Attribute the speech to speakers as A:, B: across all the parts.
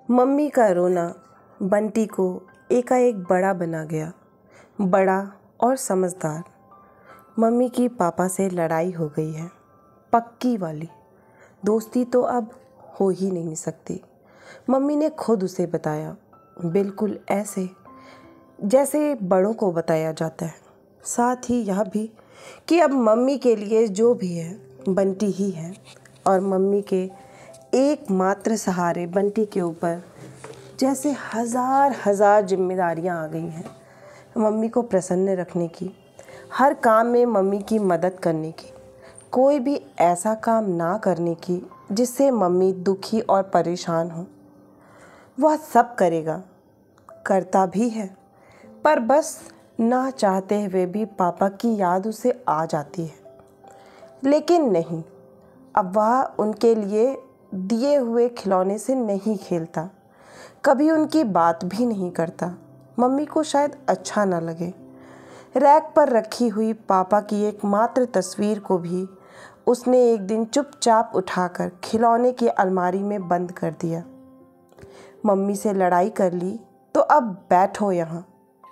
A: Mummy का रोना बंटी को एकाएक बड़ा बना गया। बड़ा और समझदार। मम्मी की पापा से लड़ाई हो गई है, पक्की वाली। दोस्ती तो अब हो ही नहीं सकती। मम्मी ने खुद उसे बताया, बिल्कुल ऐसे जैसे बड़ों को बताया जाता है। साथ ही यह भी कि अब मम्मी के लिए जो भी है बंटी ही है, और मम्मी के एकमात्र सहारे बंटी के ऊपर जैसे हज़ार हज़ार जिम्मेदारियां आ गई हैं। मम्मी को प्रसन्न रखने की, हर काम में मम्मी की मदद करने की, कोई भी ऐसा काम ना करने की जिससे मम्मी दुखी और परेशान हो। वह सब करेगा, करता भी है, पर बस ना चाहते हुए भी पापा की याद उसे आ जाती है। लेकिन नहीं, अब वह उनके लिए दिए हुए खिलौने से नहीं खेलता, कभी उनकी बात भी नहीं करता। मम्मी को शायद अच्छा ना लगे। रैक पर रखी हुई पापा की एकमात्र तस्वीर को भी उसने एक दिन चुपचाप उठाकर खिलौने की अलमारी में बंद कर दिया। मम्मी से लड़ाई कर ली तो अब बैठो यहाँ,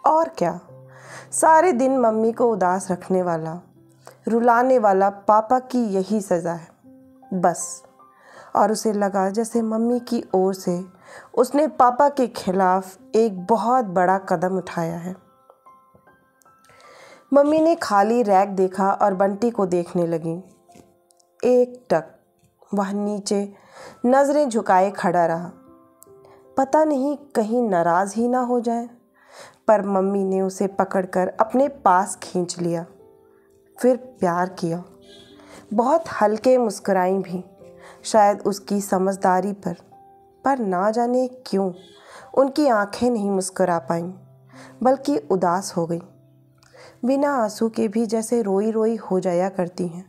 A: और क्या। सारे दिन मम्मी को उदास रखने वाला, रुलाने वाला पापा की यही सज़ा है बस। और उसे लगा जैसे मम्मी की ओर से उसने पापा के खिलाफ एक बहुत बड़ा कदम उठाया है। मम्मी ने खाली रैक देखा और बंटी को देखने लगी। एक टक वह नीचे नज़रें झुकाए खड़ा रहा। पता नहीं कहीं नाराज़ ही ना हो जाए, पर मम्मी ने उसे पकड़कर अपने पास खींच लिया, फिर प्यार किया। बहुत हल्के मुस्कुराई भी, शायद उसकी समझदारी पर ना जाने क्यों उनकी आंखें नहीं मुस्कुरा पाईं, बल्कि उदास हो गई। बिना आंसू के भी जैसे रोई रोई हो जाया करती हैं,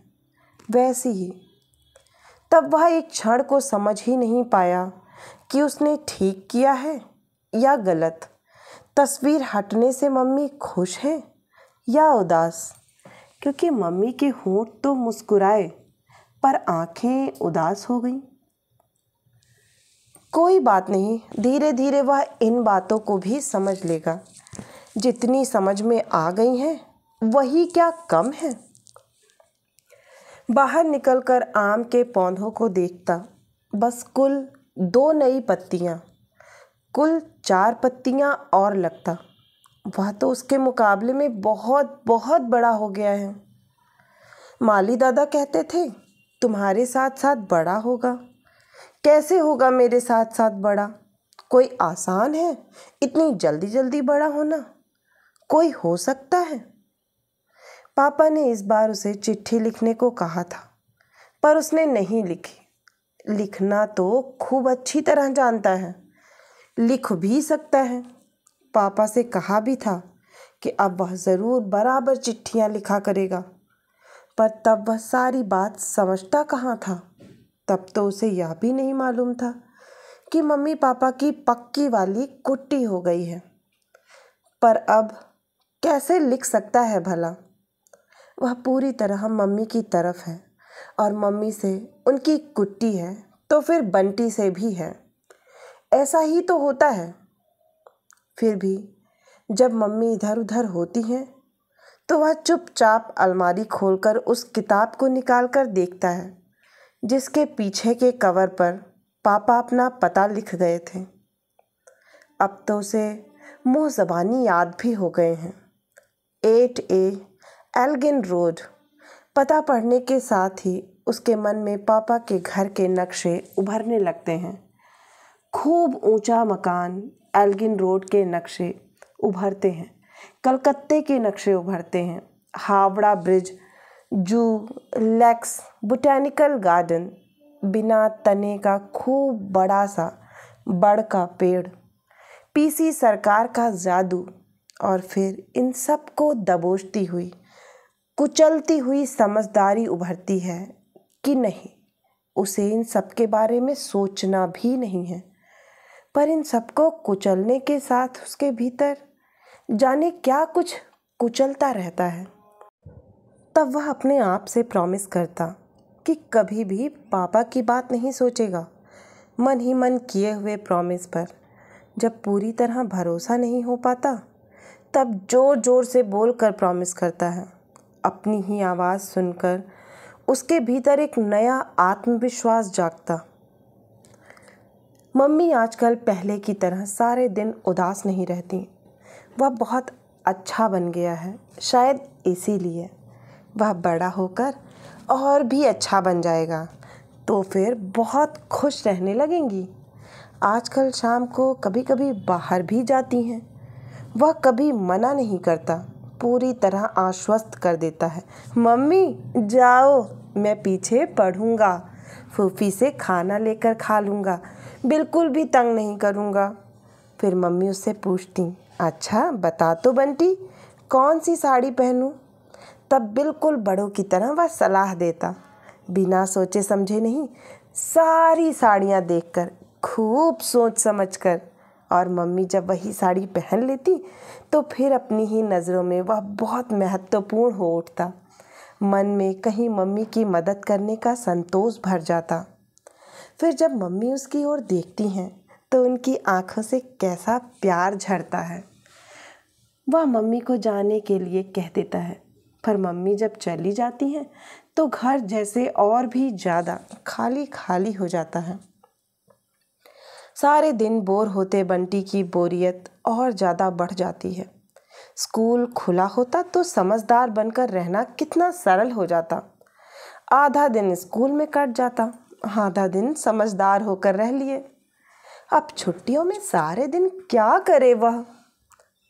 A: वैसी ही। तब वह एक क्षण को समझ ही नहीं पाया कि उसने ठीक किया है या गलत। तस्वीर हटने से मम्मी खुश है या उदास, क्योंकि मम्मी के होंठ तो मुस्कुराए पर आंखें उदास हो गईं। कोई बात नहीं, धीरे धीरे वह इन बातों को भी समझ लेगा। जितनी समझ में आ गई हैं वही क्या कम है। बाहर निकलकर आम के पौधों को देखता, बस कुल 2 नई पत्तियां, कुल 4 पत्तियां और लगता। वह तो उसके मुकाबले में बहुत बहुत बड़ा हो गया है। माली दादा कहते थे तुम्हारे साथ साथ बड़ा होगा। कैसे होगा मेरे साथ साथ बड़ा? कोई आसान है इतनी जल्दी जल्दी बड़ा होना? कोई हो सकता है? पापा ने इस बार उसे चिट्ठी लिखने को कहा था, पर उसने नहीं लिखी। लिखना तो खूब अच्छी तरह जानता है, लिख भी सकता है। पापा से कहा भी था कि अब वह ज़रूर बराबर चिट्ठियाँ लिखा करेगा, पर तब वह सारी बात समझता कहाँ था। तब तो उसे यह भी नहीं मालूम था कि मम्मी पापा की पक्की वाली कुट्टी हो गई है। पर अब कैसे लिख सकता है भला? वह पूरी तरह मम्मी की तरफ है, और मम्मी से उनकी कुट्टी है तो फिर बंटी से भी है। ऐसा ही तो होता है। फिर भी जब मम्मी इधर उधर होती हैं तो वह चुपचाप अलमारी खोलकर उस किताब को निकाल कर देखता है जिसके पीछे के कवर पर पापा अपना पता लिख गए थे। अब तो उसे मुँह ज़बानी याद भी हो गए हैं। 8A Elgin road. पता पढ़ने के साथ ही उसके मन में पापा के घर के नक्शे उभरने लगते हैं। खूब ऊंचा मकान, एल्गिन रोड के नक्शे उभरते हैं, कलकत्ते के नक्शे उभरते हैं, हावड़ा ब्रिज, जू, लेक्स, बोटैनिकल गार्डन, बिना तने का खूब बड़ा सा बड़ का पेड़, पीसी सरकार का जादू, और फिर इन सब को दबोचती हुई, कुचलती हुई समझदारी उभरती है कि नहीं, उसे इन सब के बारे में सोचना भी नहीं है। पर इन सबको कुचलने के साथ उसके भीतर जाने क्या कुछ कुचलता रहता है। तब वह अपने आप से प्रॉमिस करता कि कभी भी पापा की बात नहीं सोचेगा, मन ही मन किए हुए प्रॉमिस पर जब पूरी तरह भरोसा नहीं हो पाता, तब ज़ोर ज़ोर से बोलकर प्रॉमिस करता है। अपनी ही आवाज़ सुनकर उसके भीतर एक नया आत्मविश्वास जागता। मम्मी आजकल पहले की तरह सारे दिन उदास नहीं रहती। वह बहुत अच्छा बन गया है, शायद इसीलिए वह बड़ा होकर और भी अच्छा बन जाएगा तो फिर बहुत खुश रहने लगेंगी। आजकल शाम को कभी कभी बाहर भी जाती हैं। वह कभी मना नहीं करता, पूरी तरह आश्वस्त कर देता है। मम्मी जाओ, मैं पीछे पढ़ूंगा, फूफी से खाना लेकर खा लूँगा, बिल्कुल भी तंग नहीं करूँगा। फिर मम्मी उससे पूछती, अच्छा बता तो बंटी, कौन सी साड़ी पहनूं? तब बिल्कुल बड़ों की तरह वह सलाह देता, बिना सोचे समझे नहीं, सारी साड़ियाँ देखकर, खूब सोच समझकर। और मम्मी जब वही साड़ी पहन लेती तो फिर अपनी ही नज़रों में वह बहुत महत्वपूर्ण हो उठता। मन में कहीं मम्मी की मदद करने का संतोष भर जाता। फिर जब मम्मी उसकी ओर देखती हैं तो उनकी आंखों से कैसा प्यार झरता है। वह मम्मी को जाने के लिए कह देता है, पर मम्मी जब चली जाती हैं तो घर जैसे और भी ज़्यादा खाली खाली हो जाता है। सारे दिन बोर होते बंटी की बोरियत और ज़्यादा बढ़ जाती है। स्कूल खुला होता तो समझदार बनकर रहना कितना सरल हो जाता। आधा दिन स्कूल में कट जाता, आधा दिन समझदार होकर रह लिए। अब छुट्टियों में सारे दिन क्या करे वह?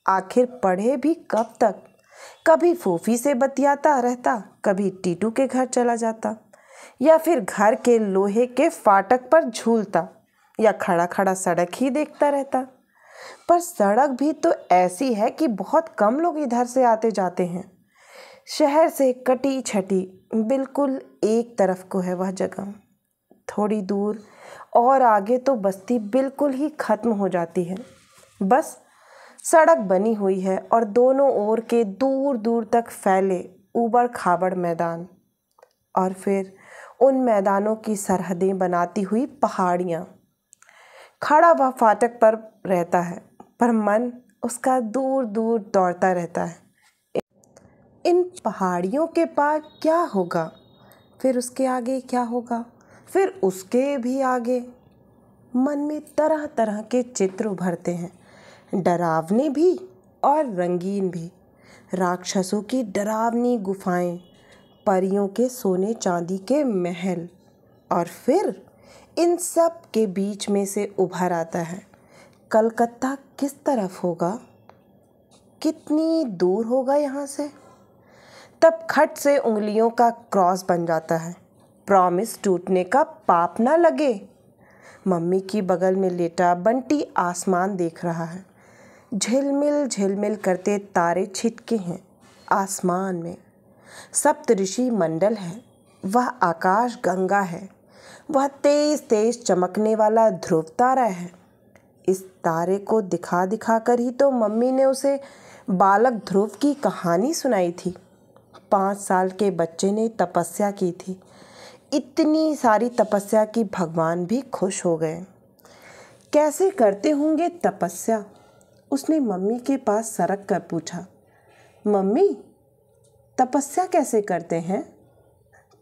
A: आखिर पढ़े भी कब तक? कभी फूफी से बतियाता रहता, कभी टीटू के घर चला जाता, या फिर घर के लोहे के फाटक पर झूलता, या खड़ा खड़ा सड़क ही देखता रहता। पर सड़क भी तो ऐसी है कि बहुत कम लोग इधर से आते जाते हैं। शहर से कटी छटी बिल्कुल एक तरफ को है वह जगह। थोड़ी दूर और आगे तो बस्ती बिल्कुल ही खत्म हो जाती है। बस सड़क बनी हुई है और दोनों ओर के दूर दूर तक फैले ऊबड़ खाबड़ मैदान, और फिर उन मैदानों की सरहदें बनाती हुई पहाड़ियाँ। खड़ा वह फाटक पर रहता है, पर मन उसका दूर दूर दौड़ता रहता है। इन पहाड़ियों के पार क्या होगा, फिर उसके आगे क्या होगा, फिर उसके भी आगे। मन में तरह तरह के चित्र उभरते हैं, डरावने भी और रंगीन भी। राक्षसों की डरावनी गुफाएं, परियों के सोने चांदी के महल, और फिर इन सब के बीच में से उभर आता है कलकत्ता किस तरफ होगा, कितनी दूर होगा यहाँ से। तब खट से उंगलियों का क्रॉस बन जाता है, प्रॉमिस टूटने का पाप ना लगे। मम्मी की बगल में लेटा बंटी आसमान देख रहा है। झिलमिल झिलमिल करते तारे छिटके हैं आसमान में। सप्तऋषि मंडल है, वह आकाश गंगा है, वह तेज तेज चमकने वाला ध्रुव तारा है। इस तारे को दिखा दिखा कर ही तो मम्मी ने उसे बालक ध्रुव की कहानी सुनाई थी। 5 साल के बच्चे ने तपस्या की थी, इतनी सारी तपस्या कि भगवान भी खुश हो गए। कैसे करते होंगे तपस्या? उसने मम्मी के पास सरक कर पूछा, मम्मी तपस्या कैसे करते हैं?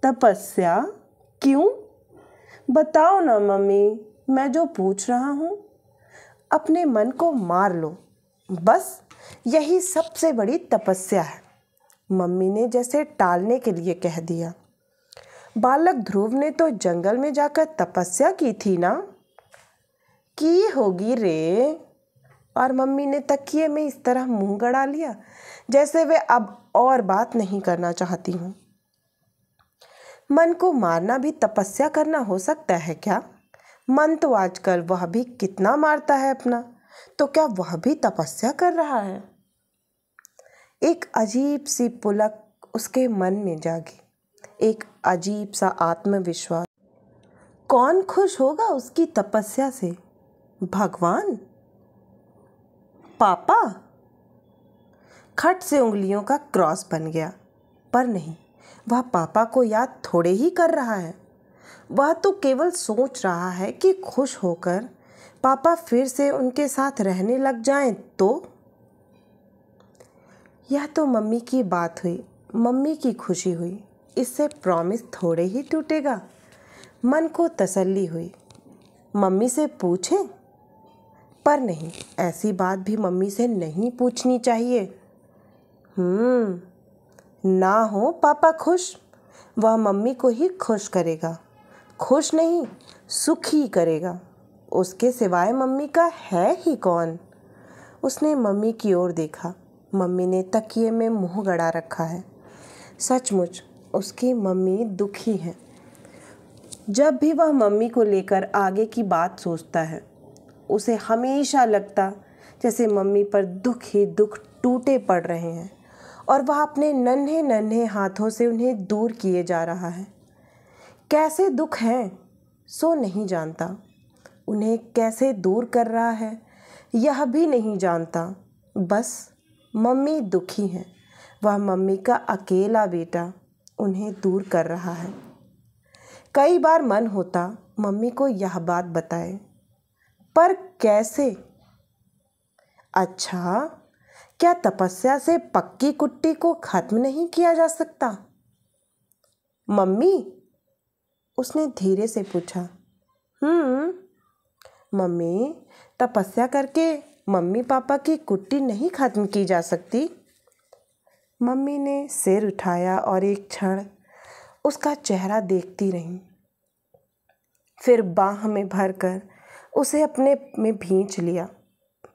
A: तपस्या? क्यों? बताओ ना मम्मी, मैं जो पूछ रहा हूँ। अपने मन को मार लो, बस यही सबसे बड़ी तपस्या है, मम्मी ने जैसे टालने के लिए कह दिया। बालक ध्रुव ने तो जंगल में जाकर तपस्या की थी ना? की होगी रे। और मम्मी ने तकिए में इस तरह मुंह गड़ा लिया जैसे वे अब और बात नहीं करना चाहती हूँ। मन को मारना भी तपस्या करना हो सकता है क्या? मन तो आजकल वह भी कितना मारता है अपना, तो क्या वह भी तपस्या कर रहा है? एक अजीब सी पुलक उसके मन में जागी, एक अजीब सा आत्मविश्वास। कौन खुश होगा उसकी तपस्या से? भगवान? पापा? खट से उंगलियों का क्रॉस बन गया, पर नहीं, वह पापा को याद थोड़े ही कर रहा है। वह तो केवल सोच रहा है कि खुश होकर पापा फिर से उनके साथ रहने लग जाएं तो। यह तो मम्मी की बात हुई, मम्मी की खुशी हुई, इससे प्रॉमिस थोड़े ही टूटेगा। मन को तसल्ली हुई, मम्मी से पूछें? पर नहीं, ऐसी बात भी मम्मी से नहीं पूछनी चाहिए। ना हो पापा खुश, वह मम्मी को ही खुश करेगा। खुश नहीं, सुखी करेगा। उसके सिवाय मम्मी का है ही कौन। उसने मम्मी की ओर देखा। मम्मी ने तकिए में मुंह गड़ा रखा है। सचमुच उसकी मम्मी दुखी है। जब भी वह मम्मी को लेकर आगे की बात सोचता है, उसे हमेशा लगता जैसे मम्मी पर दुख ही दुख टूटे पड़ रहे हैं और वह अपने नन्हे नन्हे हाथों से उन्हें दूर किए जा रहा है। कैसे दुख हैं सो नहीं जानता, उन्हें कैसे दूर कर रहा है यह भी नहीं जानता। बस मम्मी दुखी है, वह मम्मी का अकेला बेटा उन्हें दूर कर रहा है। कई बार मन होता मम्मी को यह बात बताए, पर कैसे? अच्छा, क्या तपस्या से पक्की कुट्टी को खत्म नहीं किया जा सकता? मम्मी, उसने धीरे से पूछा। मम्मी, तपस्या करके मम्मी पापा की कुट्टी नहीं खत्म की जा सकती। मम्मी ने सिर उठाया और एक क्षण उसका चेहरा देखती रही, फिर बाह में भरकर उसे अपने में भींच लिया।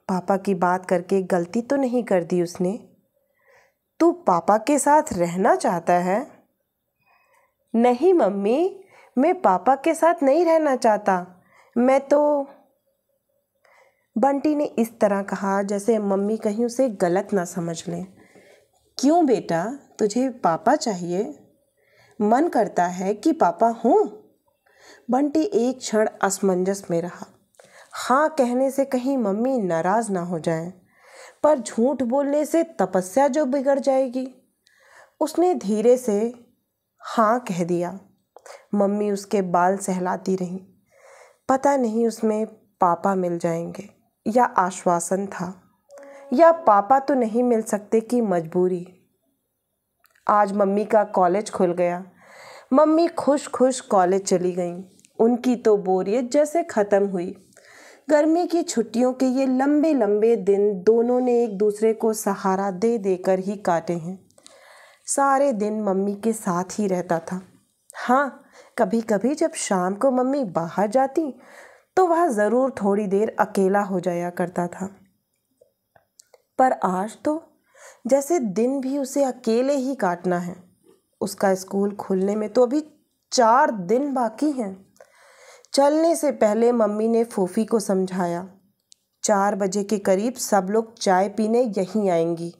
A: पापा की बात करके गलती तो नहीं कर दी उसने? तू पापा के साथ रहना चाहता है? नहीं मम्मी, मैं पापा के साथ नहीं रहना चाहता। मैं तो। बंटी ने इस तरह कहा जैसे मम्मी कहीं उसे गलत ना समझ लें। क्यों बेटा, तुझे पापा चाहिए? मन करता है कि पापा हूँ? बंटी एक क्षण असमंजस में रहा। हाँ कहने से कहीं मम्मी नाराज ना हो जाएं, पर झूठ बोलने से तपस्या जो बिगड़ जाएगी। उसने धीरे से हाँ कह दिया। मम्मी उसके बाल सहलाती रही। पता नहीं उसमें पापा मिल जाएंगे या आश्वासन था, या पापा तो नहीं मिल सकते कि मजबूरी। आज मम्मी का कॉलेज खुल गया। मम्मी खुश खुश कॉलेज चली गईं। उनकी तो बोरियत जैसे ख़त्म हुई। गर्मी की छुट्टियों के ये लंबे लंबे दिन दोनों ने एक दूसरे को सहारा दे देकर ही काटे हैं। सारे दिन मम्मी के साथ ही रहता था। हाँ, कभी कभी जब शाम को मम्मी बाहर जाती तो वह ज़रूर थोड़ी देर अकेला हो जाया करता था। पर आज तो जैसे दिन भी उसे अकेले ही काटना है। उसका स्कूल खुलने में तो अभी 4 दिन बाकी हैं। चलने से पहले मम्मी ने फूफी को समझाया, 4 बजे के करीब सब लोग चाय पीने यहीं आएंगी।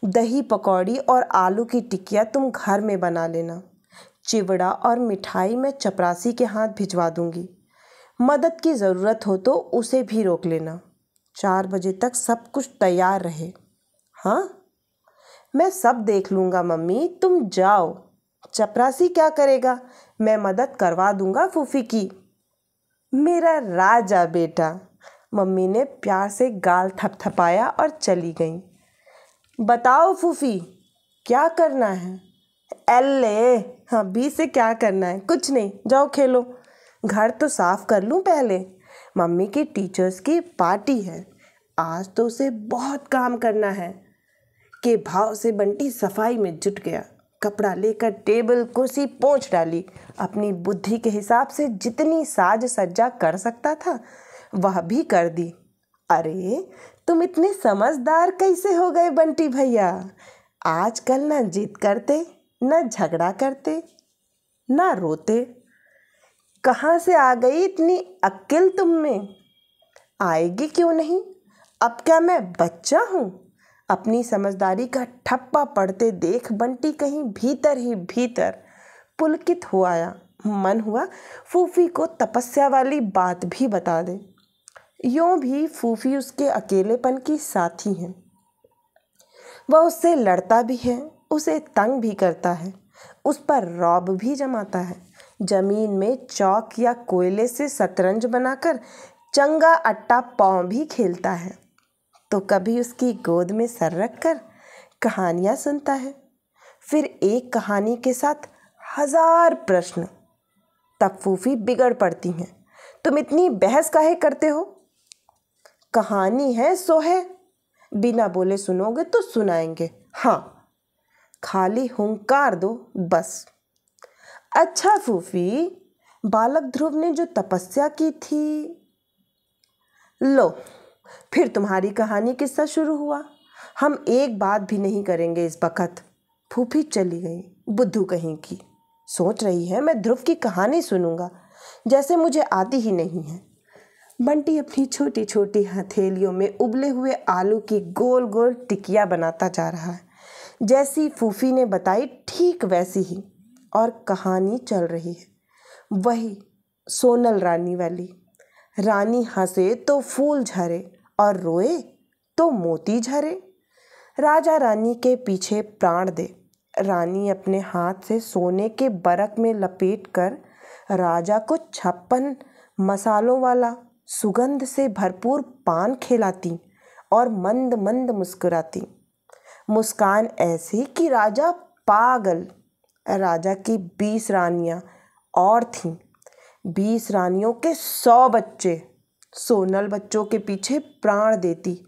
A: दही पकौड़ी और आलू की टिकिया तुम घर में बना लेना। चिवड़ा और मिठाई मैं चपरासी के हाथ भिजवा दूंगी। मदद की ज़रूरत हो तो उसे भी रोक लेना। 4 बजे तक सब कुछ तैयार रहे। हाँ, मैं सब देख लूँगा मम्मी, तुम जाओ। चपरासी क्या करेगा, मैं मदद करवा दूंगा फूफी की। मेरा राजा बेटा। मम्मी ने प्यार से गाल थपथपाया और चली गई। बताओ फूफी, क्या करना है? एल्ले, हाँ बी से क्या करना है? कुछ नहीं, जाओ खेलो। घर तो साफ कर लूँ पहले। मम्मी की टीचर्स की पार्टी है, आज तो उसे बहुत काम करना है। के भाव से बंटी सफाई में जुट गया। कपड़ा लेकर टेबल कुर्सी पोंछ डाली। अपनी बुद्धि के हिसाब से जितनी साज सज्जा कर सकता था वह भी कर दी। अरे, तुम इतने समझदार कैसे हो गए बंटी भैया? आजकल ना जिद करते, ना झगड़ा करते, ना रोते। कहाँ से आ गई इतनी अक्ल तुम में? आएगी क्यों नहीं? अब क्या मैं बच्चा हूँ? अपनी समझदारी का ठप्पा पड़ते देख बंटी कहीं भीतर ही भीतर पुलकित हो आया। मन हुआ फूफी को तपस्या वाली बात भी बता दे। यूँ भी फूफी उसके अकेलेपन की साथी है। वह उससे लड़ता भी है, उसे तंग भी करता है, उस पर रौब भी जमाता है, जमीन में चौक या कोयले से शतरंज बनाकर चंगा अट्टा पाँव भी खेलता है। तो कभी उसकी गोद में सर रखकर कहानियाँ सुनता है, फिर एक कहानी के साथ 1000 प्रश्न। तब फूफी बिगड़ पड़ती हैं, तुम इतनी बहस काहे करते हो? कहानी है सो है, बिना बोले सुनोगे तो सुनाएंगे, हाँ खाली हुंकार दो बस। अच्छा फूफी, बालक ध्रुव ने जो तपस्या की थी, लो फिर तुम्हारी कहानी किस्सा शुरू हुआ। हम एक बात भी नहीं करेंगे इस वक्त। फूफी चली गई, बुद्धू कहीं की। सोच रही है मैं ध्रुव की कहानी सुनूंगा, जैसे मुझे आती ही नहीं है। बंटी अपनी छोटी छोटी हथेलियों में उबले हुए आलू की गोल गोल टिकिया बनाता जा रहा है, जैसी फूफी ने बताई ठीक वैसी ही। और कहानी चल रही है, वही सोनल रानी वाली। रानी हंसे तो फूल झरे और रोए तो मोती झरे। राजा रानी के पीछे प्राण दे। रानी अपने हाथ से सोने के बरक में लपेट कर राजा को 56 मसालों वाला सुगंध से भरपूर पान खिलाती और मंद मंद मुस्कुराती। मुस्कान ऐसी कि राजा पागल। राजा की 20 रानियां और थीं। 20 रानियों के 100 बच्चे। सोनल बच्चों के पीछे प्राण देती।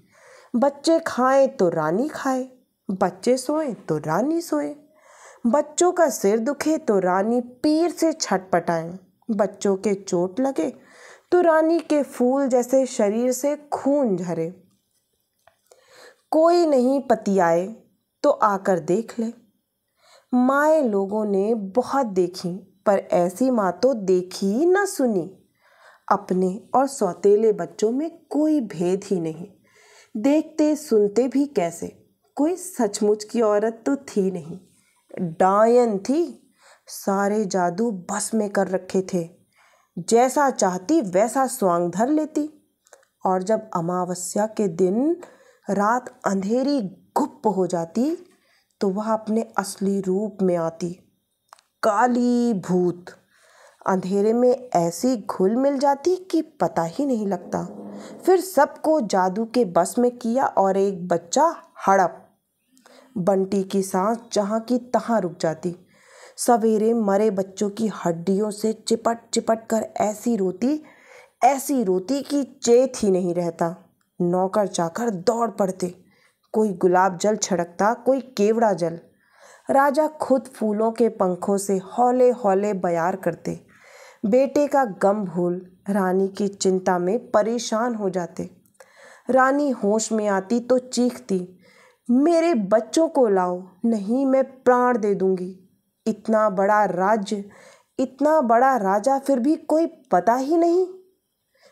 A: बच्चे खाएं तो रानी खाए, बच्चे सोएं तो रानी सोए। बच्चों का सिर दुखे तो रानी पीर से छटपटाए। बच्चों के चोट लगे तो रानी के फूल जैसे शरीर से खून झरे। कोई नहीं पतियाए तो आकर देख ले। माए लोगों ने बहुत देखी, पर ऐसी माँ तो देखी न सुनी। अपने और सौतेले बच्चों में कोई भेद ही नहीं। देखते सुनते भी कैसे, कोई सचमुच की औरत तो थी नहीं, डायन थी। सारे जादू बस में कर रखे थे। जैसा चाहती वैसा स्वांग धर लेती। और जब अमावस्या के दिन रात अंधेरी गुप्त हो जाती तो वह अपने असली रूप में आती, काली भूत। अंधेरे में ऐसी घुल मिल जाती कि पता ही नहीं लगता। फिर सबको जादू के बस में किया और एक बच्चा हड़प। बंटी की सांस जहाँ की तहाँ रुक जाती। सवेरे मरे बच्चों की हड्डियों से चिपट चिपट कर ऐसी रोती कि चेत ही नहीं रहता। नौकर चाकर दौड़ पड़ते, कोई गुलाब जल छिड़कता, कोई केवड़ा जल। राजा खुद फूलों के पंखों से हौले हौले बयार करते। बेटे का गम भूल रानी की चिंता में परेशान हो जाते। रानी होश में आती तो चीखती, मेरे बच्चों को लाओ, नहीं मैं प्राण दे दूंगी। इतना बड़ा राज्य, इतना बड़ा राजा, फिर भी कोई पता ही नहीं।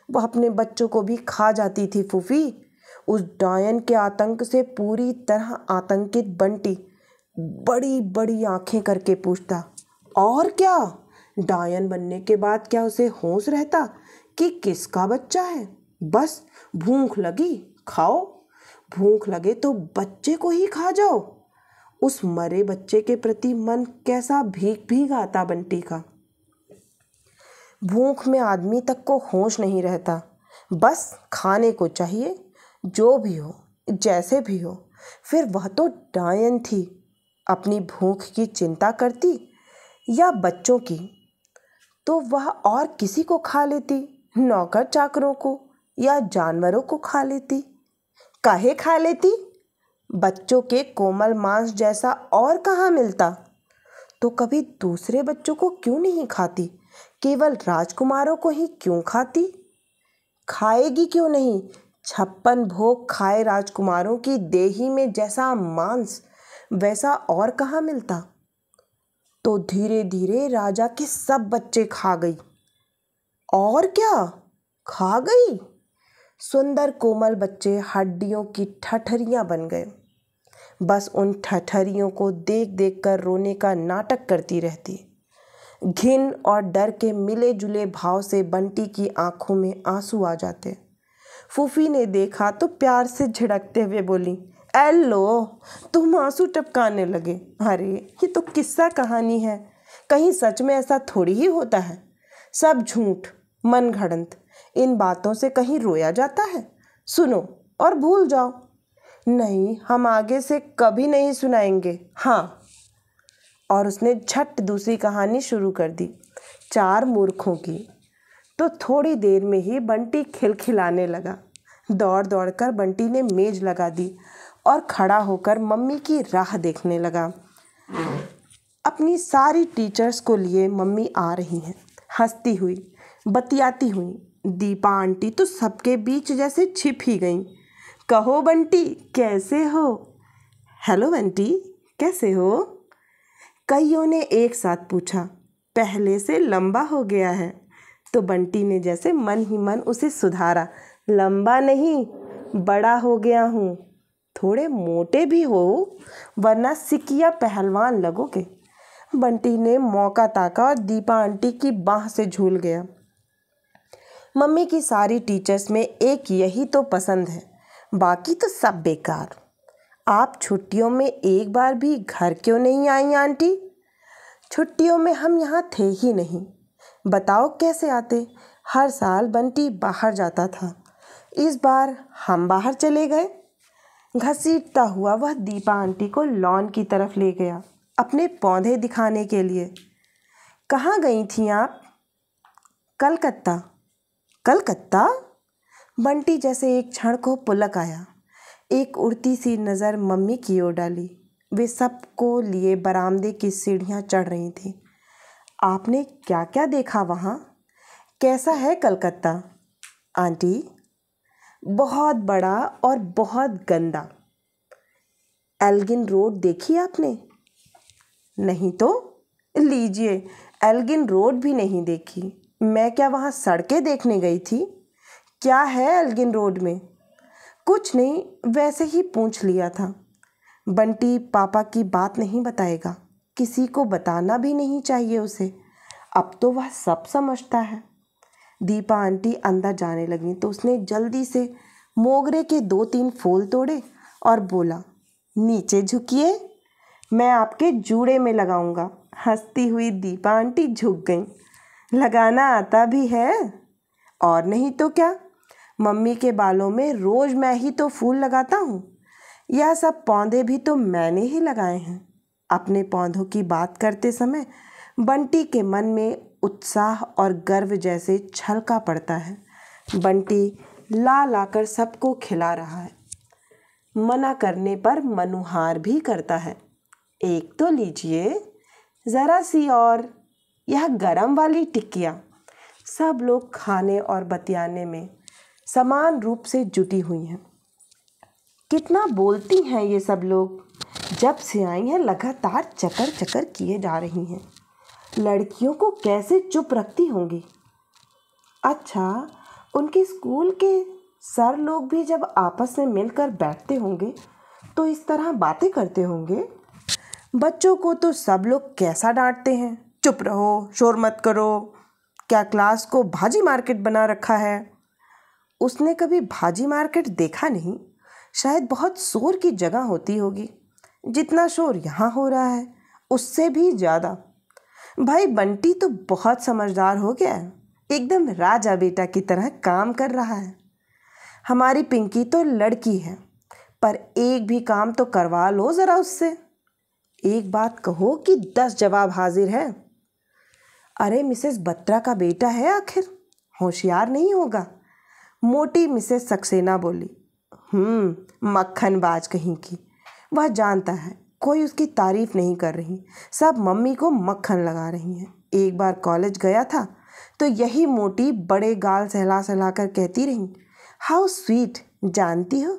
A: वह अपने बच्चों को भी खा जाती थी फूफी। उस डायन के आतंक से पूरी तरह आतंकित बंटी बड़ी बड़ी आंखें करके पूछता, और क्या? डायन बनने के बाद क्या उसे होश रहता कि किसका बच्चा है? बस भूख लगी खाओ, भूख लगे तो बच्चे को ही खा जाओ। उस मरे बच्चे के प्रति मन कैसा भीग भीग आता बंटी का। भूख में आदमी तक को होश नहीं रहता, बस खाने को चाहिए, जो भी हो जैसे भी हो। फिर वह तो डायन थी। अपनी भूख की चिंता करती या बच्चों की, तो वह और किसी को खा लेती, नौकर चाकरों को या जानवरों को खा लेती। काहे खा लेती? बच्चों के कोमल मांस जैसा और कहाँ मिलता। तो कभी दूसरे बच्चों को क्यों नहीं खाती, केवल राजकुमारों को ही क्यों खाती? खाएगी क्यों नहीं? 56 भोग खाए राजकुमारों की देही में जैसा मांस वैसा और कहाँ मिलता। तो धीरे धीरे राजा के सब बच्चे खा गई। और क्या खा गई? सुंदर कोमल बच्चे हड्डियों की ठठरियां बन गए। बस उन ठठरियों को देख देख कर रोने का नाटक करती रहती। घिन और डर के मिले जुले भाव से बंटी की आंखों में आंसू आ जाते। फूफी ने देखा तो प्यार से झिड़कते हुए बोली, एलो, तुम आंसू टपकाने लगे। अरे ये तो किस्सा कहानी है, कहीं सच में ऐसा थोड़ी ही होता है। सब झूठ, मन घड़ंत। इन बातों से कहीं रोया जाता है? सुनो और भूल जाओ। नहीं, हम आगे से कभी नहीं सुनाएंगे। हाँ। और उसने झट दूसरी कहानी शुरू कर दी, 4 मूर्खों की। तो थोड़ी देर में ही बंटी खिलखिलाने लगा। दौड़ दौड़ कर बंटी ने मेज लगा दी और खड़ा होकर मम्मी की राह देखने लगा। अपनी सारी टीचर्स को लिए मम्मी आ रही हैं, हंसती हुई, बतियाती हुई। दीपा आंटी तो सबके बीच जैसे छिप ही गईं। कहो बंटी, कैसे हो? हेलो बंटी, कैसे हो? कईयों ने एक साथ पूछा। पहले से लंबा हो गया है। तो बंटी ने जैसे मन ही मन उसे सुधारा। लंबा नहीं, बड़ा हो गया हूँ। थोड़े मोटे भी हो, वरना सिकिया पहलवान लगोगे। बंटी ने मौका ताका और दीपा आंटी की बाह से झूल गया। मम्मी की सारी टीचर्स में एक यही तो पसंद है, बाकी तो सब बेकार। आप छुट्टियों में एक बार भी घर क्यों नहीं आई आंटी? छुट्टियों में हम यहाँ थे ही नहीं। बताओ कैसे आते? हर साल बंटी बाहर जाता था, इस बार हम बाहर चले गए। घसीटता हुआ वह दीपा आंटी को लॉन की तरफ ले गया, अपने पौधे दिखाने के लिए। कहाँ गई थी आप? कलकत्ता। कलकत्ता? बंटी जैसे एक क्षण को पुलक आया। एक उड़ती सी नज़र मम्मी की ओर डाली। वे सबको लिए बरामदे की सीढ़ियाँ चढ़ रही थी। आपने क्या क्या देखा वहाँ? कैसा है कलकत्ता? आंटी, बहुत बड़ा और बहुत गंदा। एल्गिन रोड देखी आपने? नहीं तो लीजिए, एल्गिन रोड भी नहीं देखी। मैं क्या वहाँ सड़कें देखने गई थी? क्या है एल्गिन रोड में? कुछ नहीं, वैसे ही पूछ लिया था। बंटी पापा की बात नहीं बताएगा, किसी को बताना भी नहीं चाहिए उसे। अब तो वह सब समझता है। दीपा आंटी अंदर जाने लगी तो उसने जल्दी से मोगरे के 2-3 फूल तोड़े और बोला, नीचे झुकिए, मैं आपके जूड़े में लगाऊंगा। हंसती हुई दीपा आंटी झुक गईं। लगाना आता भी है? और नहीं तो क्या, मम्मी के बालों में रोज मैं ही तो फूल लगाता हूँ। यह सब पौधे भी तो मैंने ही लगाए हैं। अपने पौधों की बात करते समय बंटी के मन में उत्साह और गर्व जैसे छलका पड़ता है। बंटी ला लाकर सबको खिला रहा है। मना करने पर मनुहार भी करता है। एक तो लीजिए, ज़रा सी और, यह गरम वाली टिक्कियाँ। सब लोग खाने और बतियाने में समान रूप से जुटी हुई हैं। कितना बोलती हैं ये सब लोग। जब से आई हैं लगातार चकर चकर किए जा रही हैं। लड़कियों को कैसे चुप रखती होंगी। अच्छा, उनके स्कूल के सर लोग भी जब आपस में मिलकर बैठते होंगे तो इस तरह बातें करते होंगे। बच्चों को तो सब लोग कैसा डांटते हैं, चुप रहो, शोर मत करो। क्या क्लास को भाजी मार्केट बना रखा है? उसने कभी भाजी मार्केट देखा नहीं। शायद बहुत शोर की जगह होती होगी। जितना शोर यहाँ हो रहा है उससे भी ज़्यादा। भाई बंटी तो बहुत समझदार हो गया है, एकदम राजा बेटा की तरह काम कर रहा है। हमारी पिंकी तो लड़की है, पर एक भी काम तो करवा लो ज़रा उससे। एक बात कहो कि 10 जवाब हाजिर है। अरे मिसेस बत्रा का बेटा है आखिर, होशियार नहीं होगा? मोटी मिसेस सक्सेना बोली। मक्खनबाज कहीं की। वह जानता है कोई उसकी तारीफ नहीं कर रही, सब मम्मी को मक्खन लगा रही हैं। एक बार कॉलेज गया था तो यही मोटी बड़े गाल सहला सहला कर कहती रही, हाउ स्वीट, जानती हो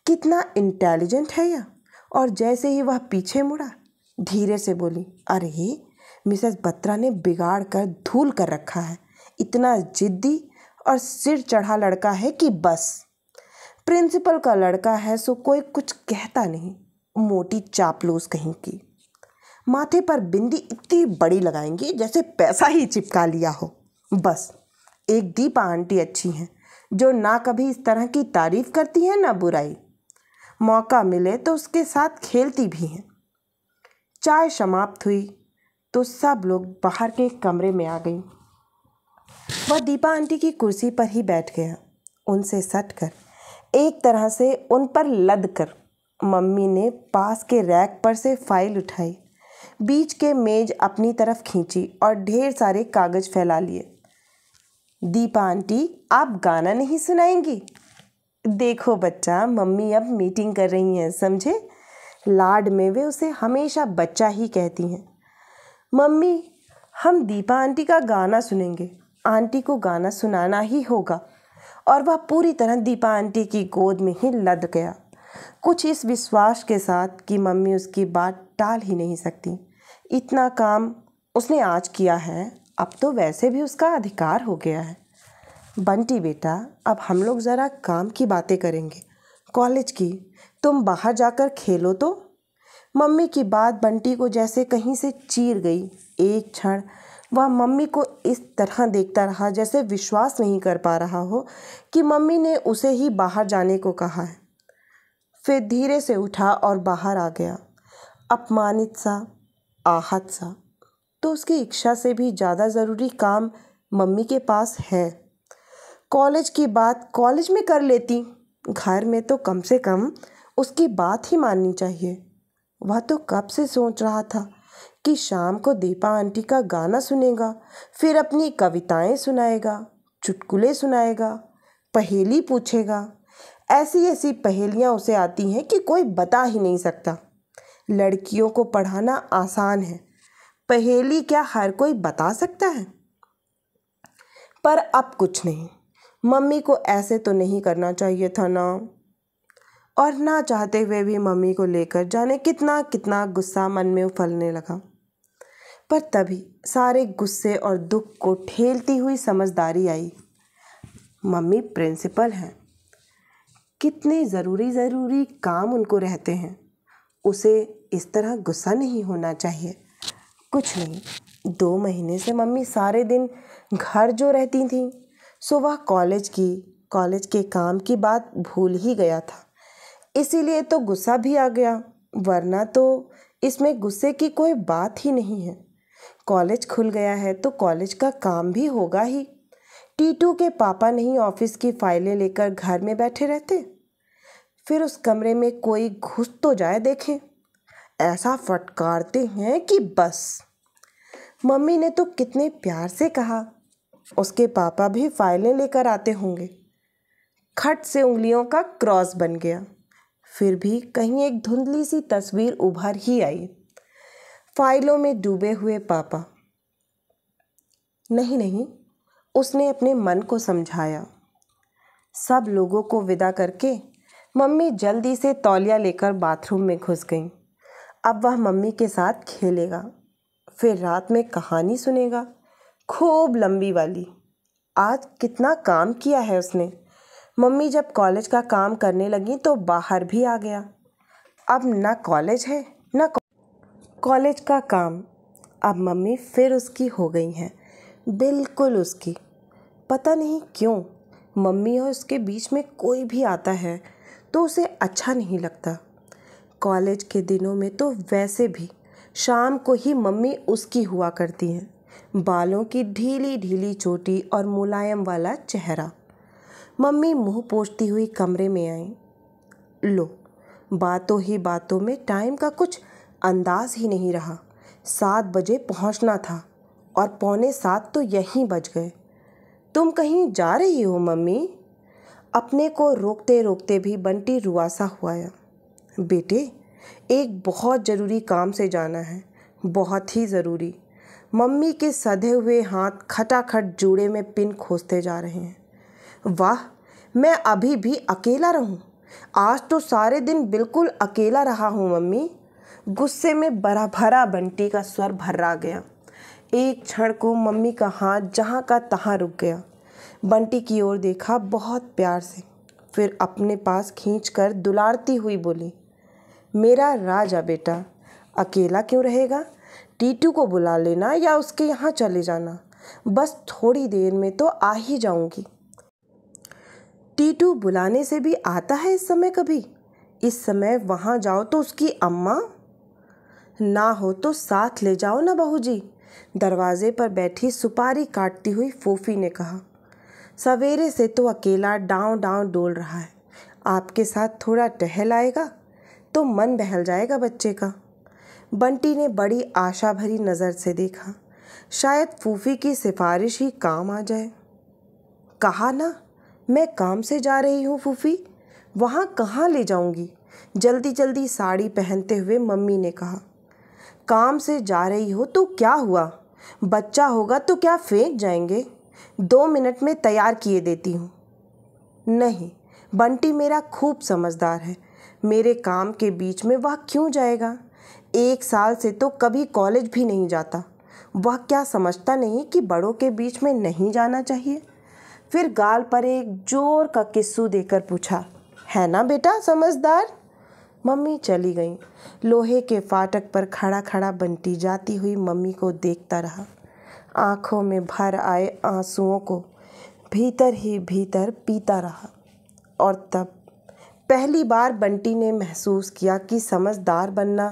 A: कितना इंटेलिजेंट है यह। और जैसे ही वह पीछे मुड़ा, धीरे से बोली, अरे मिसेस बत्रा ने बिगाड़ कर धूल कर रखा है। इतना जिद्दी और सिर चढ़ा लड़का है कि बस। प्रिंसिपल का लड़का है सो कोई कुछ कहता नहीं। मोटी चापलूस कहीं की। माथे पर बिंदी इतनी बड़ी लगाएंगी जैसे पैसा ही चिपका लिया हो। बस एक दीपा आंटी अच्छी हैं, जो ना कभी इस तरह की तारीफ करती हैं ना बुराई। मौका मिले तो उसके साथ खेलती भी हैं। चाय समाप्त हुई तो सब लोग बाहर के कमरे में आ गई। वह दीपा आंटी की कुर्सी पर ही बैठ गया। उनसे सटकर एक तरह से उन पर लद कर मम्मी ने पास के रैक पर से फाइल उठाई, बीच के मेज अपनी तरफ खींची और ढेर सारे कागज फैला लिए। दीपा आंटी, आप गाना नहीं सुनाएंगी? देखो बच्चा, मम्मी अब मीटिंग कर रही हैं, समझे? लाड में वे उसे हमेशा बच्चा ही कहती हैं। मम्मी, हम दीपा आंटी का गाना सुनेंगे। आंटी को गाना सुनाना ही होगा। और वह पूरी तरह दीपा आंटी की गोद में ही लद गया, कुछ इस विश्वास के साथ कि मम्मी उसकी बात टाल ही नहीं सकती। इतना काम उसने आज किया है, अब तो वैसे भी उसका अधिकार हो गया है। बंटी बेटा, अब हम लोग ज़रा काम की बातें करेंगे, कॉलेज की। तुम बाहर जाकर खेलो तो। मम्मी की बात बंटी को जैसे कहीं से चीर गई। एक क्षण वह मम्मी को इस तरह देखता रहा जैसे विश्वास नहीं कर पा रहा हो कि मम्मी ने उसे ही बाहर जाने को कहा है। फिर धीरे से उठा और बाहर आ गया, अपमानित सा, आहत सा। तो उसकी इच्छा से भी ज़्यादा ज़रूरी काम मम्मी के पास है। कॉलेज की बात कॉलेज में कर लेती, घर में तो कम से कम उसकी बात ही माननी चाहिए। वह तो कब से सोच रहा था कि शाम को दीपा आंटी का गाना सुनेगा, फिर अपनी कविताएं सुनाएगा, चुटकुले सुनाएगा, पहेली पूछेगा। ऐसी ऐसी पहेलियां उसे आती हैं कि कोई बता ही नहीं सकता। लड़कियों को पढ़ाना आसान है, पहेली क्या हर कोई बता सकता है? पर अब कुछ नहीं। मम्मी को ऐसे तो नहीं करना चाहिए था ना। और ना चाहते हुए भी मम्मी को लेकर जाने कितना कितना गुस्सा मन में उफलने लगा। पर तभी सारे गुस्से और दुख को ठेलती हुई समझदारी आई। मम्मी प्रिंसिपल हैं, कितने ज़रूरी काम उनको रहते हैं। उसे इस तरह गुस्सा नहीं होना चाहिए। कुछ नहीं, 2 महीने से मम्मी सारे दिन घर जो रहती थीं, सो वह कॉलेज के काम की बात भूल ही गया था। इसीलिए तो गुस्सा भी आ गया, वरना तो इसमें गुस्से की कोई बात ही नहीं है। कॉलेज खुल गया है तो कॉलेज का काम भी होगा ही। टीटू के पापा नहीं ऑफिस की फाइलें लेकर घर में बैठे रहते? फिर उस कमरे में कोई घुस तो जाए देखें। ऐसा फटकारते हैं कि बस। मम्मी ने तो कितने प्यार से कहा, उसके पापा भी फाइलें लेकर आते होंगे। खट से उंगलियों का क्रॉस बन गया। फिर भी कहीं एक धुंधली सी तस्वीर उभर ही आई, फाइलों में डूबे हुए पापा। नहीं, उसने अपने मन को समझाया। सब लोगों को विदा करके मम्मी जल्दी से तौलिया लेकर बाथरूम में घुस गई। अब वह मम्मी के साथ खेलेगा, फिर रात में कहानी सुनेगा, खूब लंबी वाली। आज कितना काम किया है उसने। मम्मी जब कॉलेज का काम करने लगी तो बाहर भी आ गया। अब ना कॉलेज है ना कॉलेज का काम। अब मम्मी फिर उसकी हो गई हैं, बिल्कुल उसकी। पता नहीं क्यों मम्मी और उसके बीच में कोई भी आता है तो उसे अच्छा नहीं लगता। कॉलेज के दिनों में तो वैसे भी शाम को ही मम्मी उसकी हुआ करती हैं, बालों की ढीली ढीली चोटी और मुलायम वाला चेहरा। मम्मी मुंह पोंछती हुई कमरे में आई। लो, बातों ही बातों में टाइम का कुछ अंदाज ही नहीं रहा। 7 बजे पहुंचना था और 6:45 तो यहीं बज गए। तुम कहीं जा रही हो मम्मी? अपने को रोकते रोकते भी बंटी रुआसा हुआ। बेटे, एक बहुत ज़रूरी काम से जाना है, बहुत ही ज़रूरी। मम्मी के सधे हुए हाथ खटाखट जूड़े में पिन खोसते जा रहे हैं। वाह, मैं अभी भी अकेला रहूं? आज तो सारे दिन बिल्कुल अकेला रहा हूं मम्मी। गुस्से में भरा भरा बंटी का स्वर भर्रा गया। एक क्षण को मम्मी का हाथ जहां का तहां रुक गया। बंटी की ओर देखा बहुत प्यार से, फिर अपने पास खींचकर दुलारती हुई बोली, मेरा राजा बेटा, अकेला क्यों रहेगा? टीटू को बुला लेना या उसके यहाँ चले जाना, बस थोड़ी देर में तो आ ही जाऊंगी। टीटू बुलाने से भी आता है इस समय कभी? इस समय वहाँ जाओ तो उसकी अम्मा। ना हो तो साथ ले जाओ ना बहू जी, दरवाजे पर बैठी सुपारी काटती हुई फूफी ने कहा। सवेरे से तो अकेला डांव डांव डोल रहा है, आपके साथ थोड़ा टहल आएगा तो मन बहल जाएगा बच्चे का। बंटी ने बड़ी आशा भरी नज़र से देखा, शायद फूफी की सिफारिश ही काम आ जाए। कहा ना, मैं काम से जा रही हूँ फूफी, वहाँ कहाँ ले जाऊँगी, जल्दी जल्दी साड़ी पहनते हुए मम्मी ने कहा। काम से जा रही हो तो क्या हुआ, बच्चा होगा तो क्या फेंक जाएंगे, 2 मिनट में तैयार किए देती हूँ। नहीं, बंटी मेरा खूब समझदार है, मेरे काम के बीच में वह क्यों जाएगा। 1 साल से तो कभी कॉलेज भी नहीं जाता, वह क्या समझता नहीं कि बड़ों के बीच में नहीं जाना चाहिए। फिर गाल पर एक जोर का किस्सू देकर पूछा, है ना बेटा समझदार। मम्मी चली गई। लोहे के फाटक पर खड़ा खड़ा बंटी जाती हुई मम्मी को देखता रहा, आंखों में भर आए आंसुओं को भीतर ही भीतर पीता रहा। और तब पहली बार बंटी ने महसूस किया कि समझदार बनना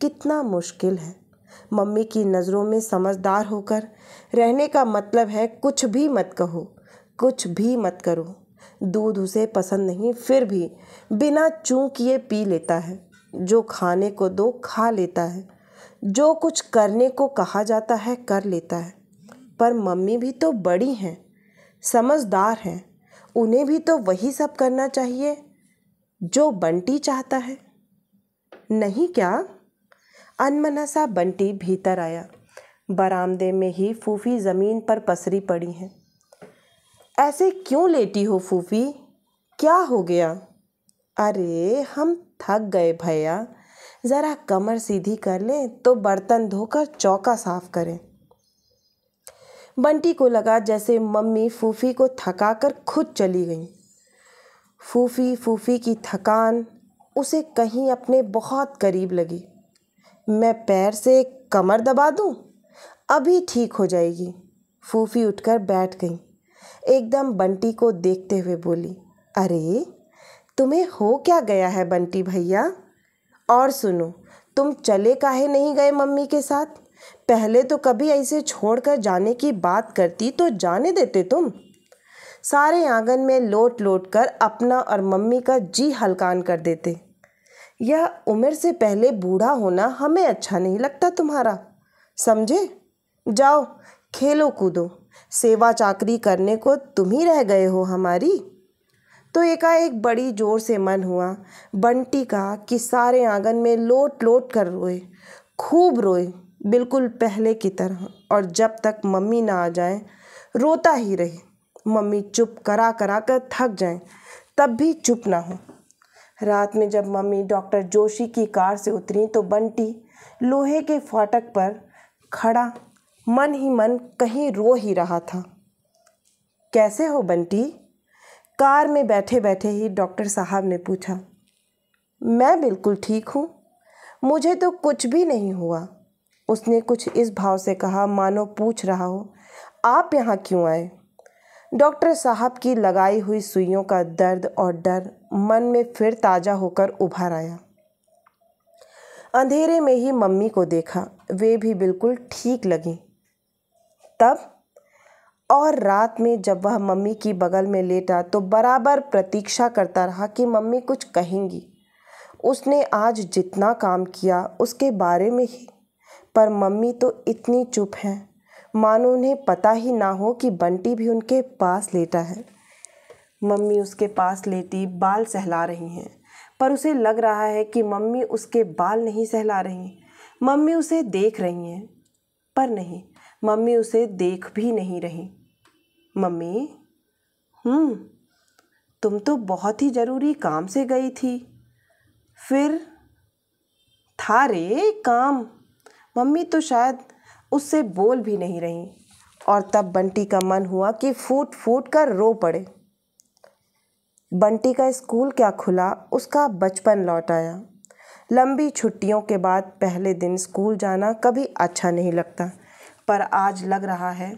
A: कितना मुश्किल है। मम्मी की नज़रों में समझदार होकर रहने का मतलब है कुछ भी मत कहो, कुछ भी मत करो। दूध उसे पसंद नहीं, फिर भी बिना चूं किए पी लेता है। जो खाने को दो खा लेता है, जो कुछ करने को कहा जाता है कर लेता है। पर मम्मी भी तो बड़ी हैं, समझदार हैं, उन्हें भी तो वही सब करना चाहिए जो बंटी चाहता है, नहीं क्या। अनमना सा बंटी भीतर आया। बरामदे में ही फूफी ज़मीन पर पसरी पड़ी हैं। ऐसे क्यों लेटी हो फूफी, क्या हो गया। अरे हम थक गए भैया, ज़रा कमर सीधी कर लें तो बर्तन धोकर चौका साफ करें। बंटी को लगा जैसे मम्मी फूफी को थकाकर खुद चली गई। फूफी की थकान उसे कहीं अपने बहुत करीब लगी। मैं पैर से कमर दबा दूं, अभी ठीक हो जाएगी। फूफी उठकर बैठ गई, एकदम बंटी को देखते हुए बोली, अरे तुम्हें हो क्या गया है बंटी भैया। और सुनो, तुम चले काहे नहीं गए मम्मी के साथ, पहले तो कभी ऐसे छोड़कर जाने की बात करती तो जाने देते तुम। सारे आंगन में लोट लोट कर अपना और मम्मी का जी हलकान कर देते। यह उम्र से पहले बूढ़ा होना हमें अच्छा नहीं लगता तुम्हारा, समझे। जाओ खेलो कूदो, सेवा चाकरी करने को तुम ही रह गए हो हमारी। तो एकाएक बड़ी जोर से मन हुआ बंटी का कि सारे आंगन में लोट लोट कर रोए, खूब रोए, बिल्कुल पहले की तरह। और जब तक मम्मी ना आ जाए रोता ही रहे, मम्मी चुप करा करा कर थक जाएं तब भी चुप ना हो। रात में जब मम्मी डॉक्टर जोशी की कार से उतरी तो बंटी लोहे के फाटक पर खड़ा मन ही मन कहीं रो ही रहा था। कैसे हो बंटी, कार में बैठे बैठे ही डॉक्टर साहब ने पूछा। मैं बिल्कुल ठीक हूँ, मुझे तो कुछ भी नहीं हुआ। उसने कुछ इस भाव से कहा मानो पूछ रहा हो, आप यहाँ क्यों आए। डॉक्टर साहब की लगाई हुई सुइयों का दर्द और डर मन में फिर ताज़ा होकर उभर आया। अंधेरे में ही मम्मी को देखा, वे भी बिल्कुल ठीक लगी। तब और रात में जब वह मम्मी की बगल में लेटा तो बराबर प्रतीक्षा करता रहा कि मम्मी कुछ कहेंगी। उसने आज जितना काम किया उसके बारे में ही, पर मम्मी तो इतनी चुप हैं मानो उन्हें पता ही ना हो कि बंटी भी उनके पास लेटा है। मम्मी उसके पास लेटी बाल सहला रही हैं, पर उसे लग रहा है कि मम्मी उसके बाल नहीं सहला रही, मम्मी उसे देख रही हैं। पर नहीं, मम्मी उसे देख भी नहीं रही। मम्मी, तुम तो बहुत ही ज़रूरी काम से गई थी। फिर था रे काम। मम्मी तो शायद उससे बोल भी नहीं रही। और तब बंटी का मन हुआ कि फूट फूट कर रो पड़े। बंटी का स्कूल क्या खुला, उसका बचपन लौट आया। लंबी छुट्टियों के बाद पहले दिन स्कूल जाना कभी अच्छा नहीं लगता, पर आज लग रहा है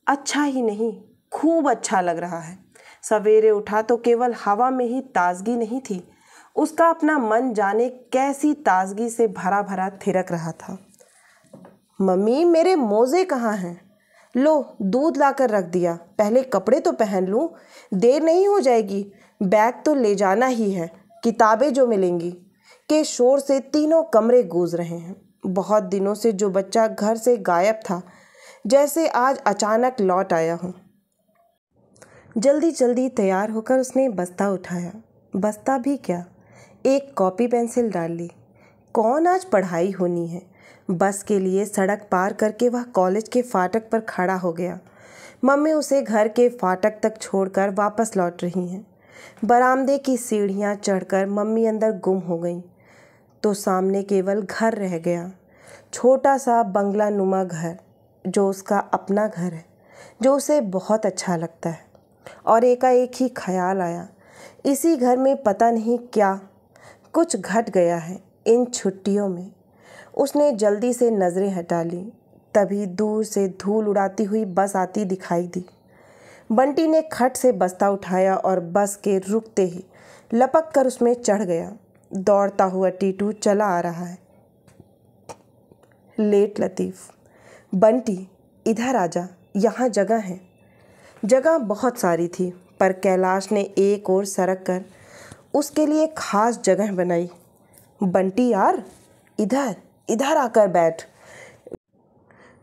A: अच्छा ही नहीं, खूब अच्छा लग रहा है। सवेरे उठा तो केवल हवा में ही ताजगी नहीं थी, उसका अपना मन जाने कैसी ताजगी से भरा भरा थिरक रहा था। मम्मी, मेरे मोज़े कहाँ हैं? लो, दूध लाकर रख दिया, पहले कपड़े तो पहन लूँ, देर नहीं हो जाएगी। बैग तो ले जाना ही है, किताबें जो मिलेंगी। के शोर से तीनों कमरे गूंज रहे हैं। बहुत दिनों से जो बच्चा घर से गायब था, जैसे आज अचानक लौट आया हूँ। जल्दी जल्दी तैयार होकर उसने बस्ता उठाया। बस्ता भी क्या, एक कॉपी पेंसिल डाल ली। कौन आज पढ़ाई होनी है। बस के लिए सड़क पार करके वह कॉलेज के फाटक पर खड़ा हो गया। मम्मी उसे घर के फाटक तक छोड़कर वापस लौट रही हैं। बरामदे की सीढ़ियाँ चढ़कर मम्मी अंदर गुम हो गईं, तो सामने केवल घर रह गया, छोटा सा बंगला नुमा घर, जो उसका अपना घर है, जो उसे बहुत अच्छा लगता है। और एकाएक ही ख्याल आया, इसी घर में पता नहीं क्या कुछ घट गया है इन छुट्टियों में। उसने जल्दी से नज़रें हटा ली, तभी दूर से धूल उड़ाती हुई बस आती दिखाई दी। बंटी ने खट से बस्ता उठाया और बस के रुकते ही लपक कर उसमें चढ़ गया। दौड़ता हुआ टीटू चला आ रहा है। लेट लतीफ़, बंटी इधर आजा, यहाँ जगह है। जगह बहुत सारी थी, पर कैलाश ने एक ओर सरक कर उसके लिए खास जगह बनाई। बंटी यार, इधर इधर आकर बैठ।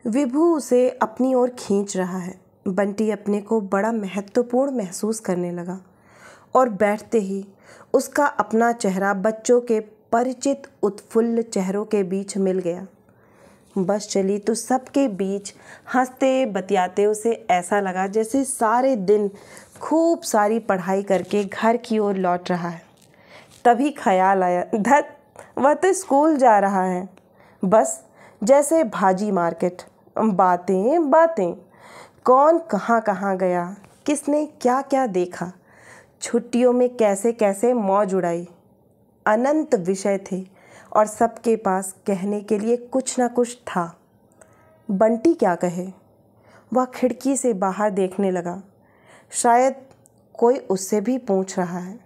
A: विभू उसे अपनी ओर खींच रहा है। बंटी अपने को बड़ा महत्वपूर्ण महसूस करने लगा और बैठते ही उसका अपना चेहरा बच्चों के परिचित उत्फुल्ल चेहरों के बीच मिल गया। बस चली तो सबके बीच हंसते बतियाते उसे ऐसा लगा जैसे सारे दिन खूब सारी पढ़ाई करके घर की ओर लौट रहा है। तभी ख्याल आया, धत, वह तो स्कूल जा रहा है। बस जैसे भाजी मार्केट, बातें बातें, कौन कहाँ कहाँ गया, किसने क्या क्या देखा, छुट्टियों में कैसे कैसे मौज उड़ाई। अनंत विषय थे और सबके पास कहने के लिए कुछ ना कुछ था। बंटी क्या कहे। वह खिड़की से बाहर देखने लगा। शायद कोई उससे भी पूछ रहा है।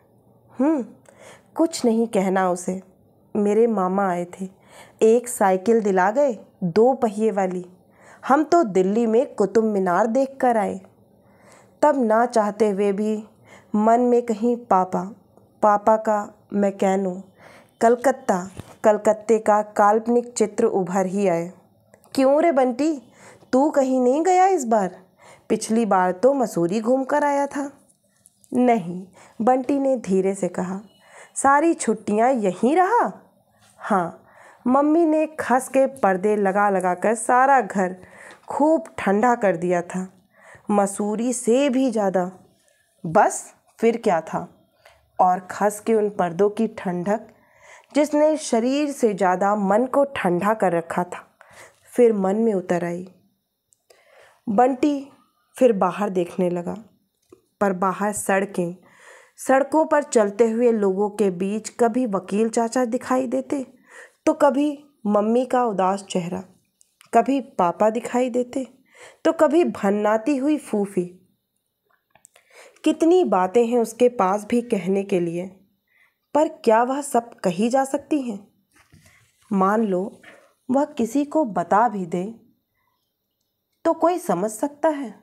A: कुछ नहीं कहना उसे। मेरे मामा आए थे, एक साइकिल दिला गए, 2 पहिए वाली। हम तो दिल्ली में कुतुब मीनार देख कर आए। तब ना चाहते हुए भी मन में कहीं पापा का मैकेनो, कलकत्ते का काल्पनिक चित्र उभर ही आए। क्यों रे बंटी, तू कहीं नहीं गया इस बार? पिछली बार तो मसूरी घूम कर आया था। नहीं, बंटी ने धीरे से कहा, सारी छुट्टियां यहीं रहा। हाँ, मम्मी ने खस के पर्दे लगा लगा कर सारा घर खूब ठंडा कर दिया था, मसूरी से भी ज़्यादा। बस फिर क्या था। और खस के उन पर्दों की ठंडक जिसने शरीर से ज़्यादा मन को ठंडा कर रखा था, फिर मन में उतर आई। बंटी फिर बाहर देखने लगा, पर बाहर सड़कों पर चलते हुए लोगों के बीच कभी वकील चाचा दिखाई देते, तो कभी मम्मी का उदास चेहरा, कभी पापा दिखाई देते, तो कभी भन्नाती हुई फूफी। कितनी बातें हैं उसके पास भी कहने के लिए, पर क्या वह सब कही जा सकती हैं? मान लो वह किसी को बता भी दे तो कोई समझ सकता है?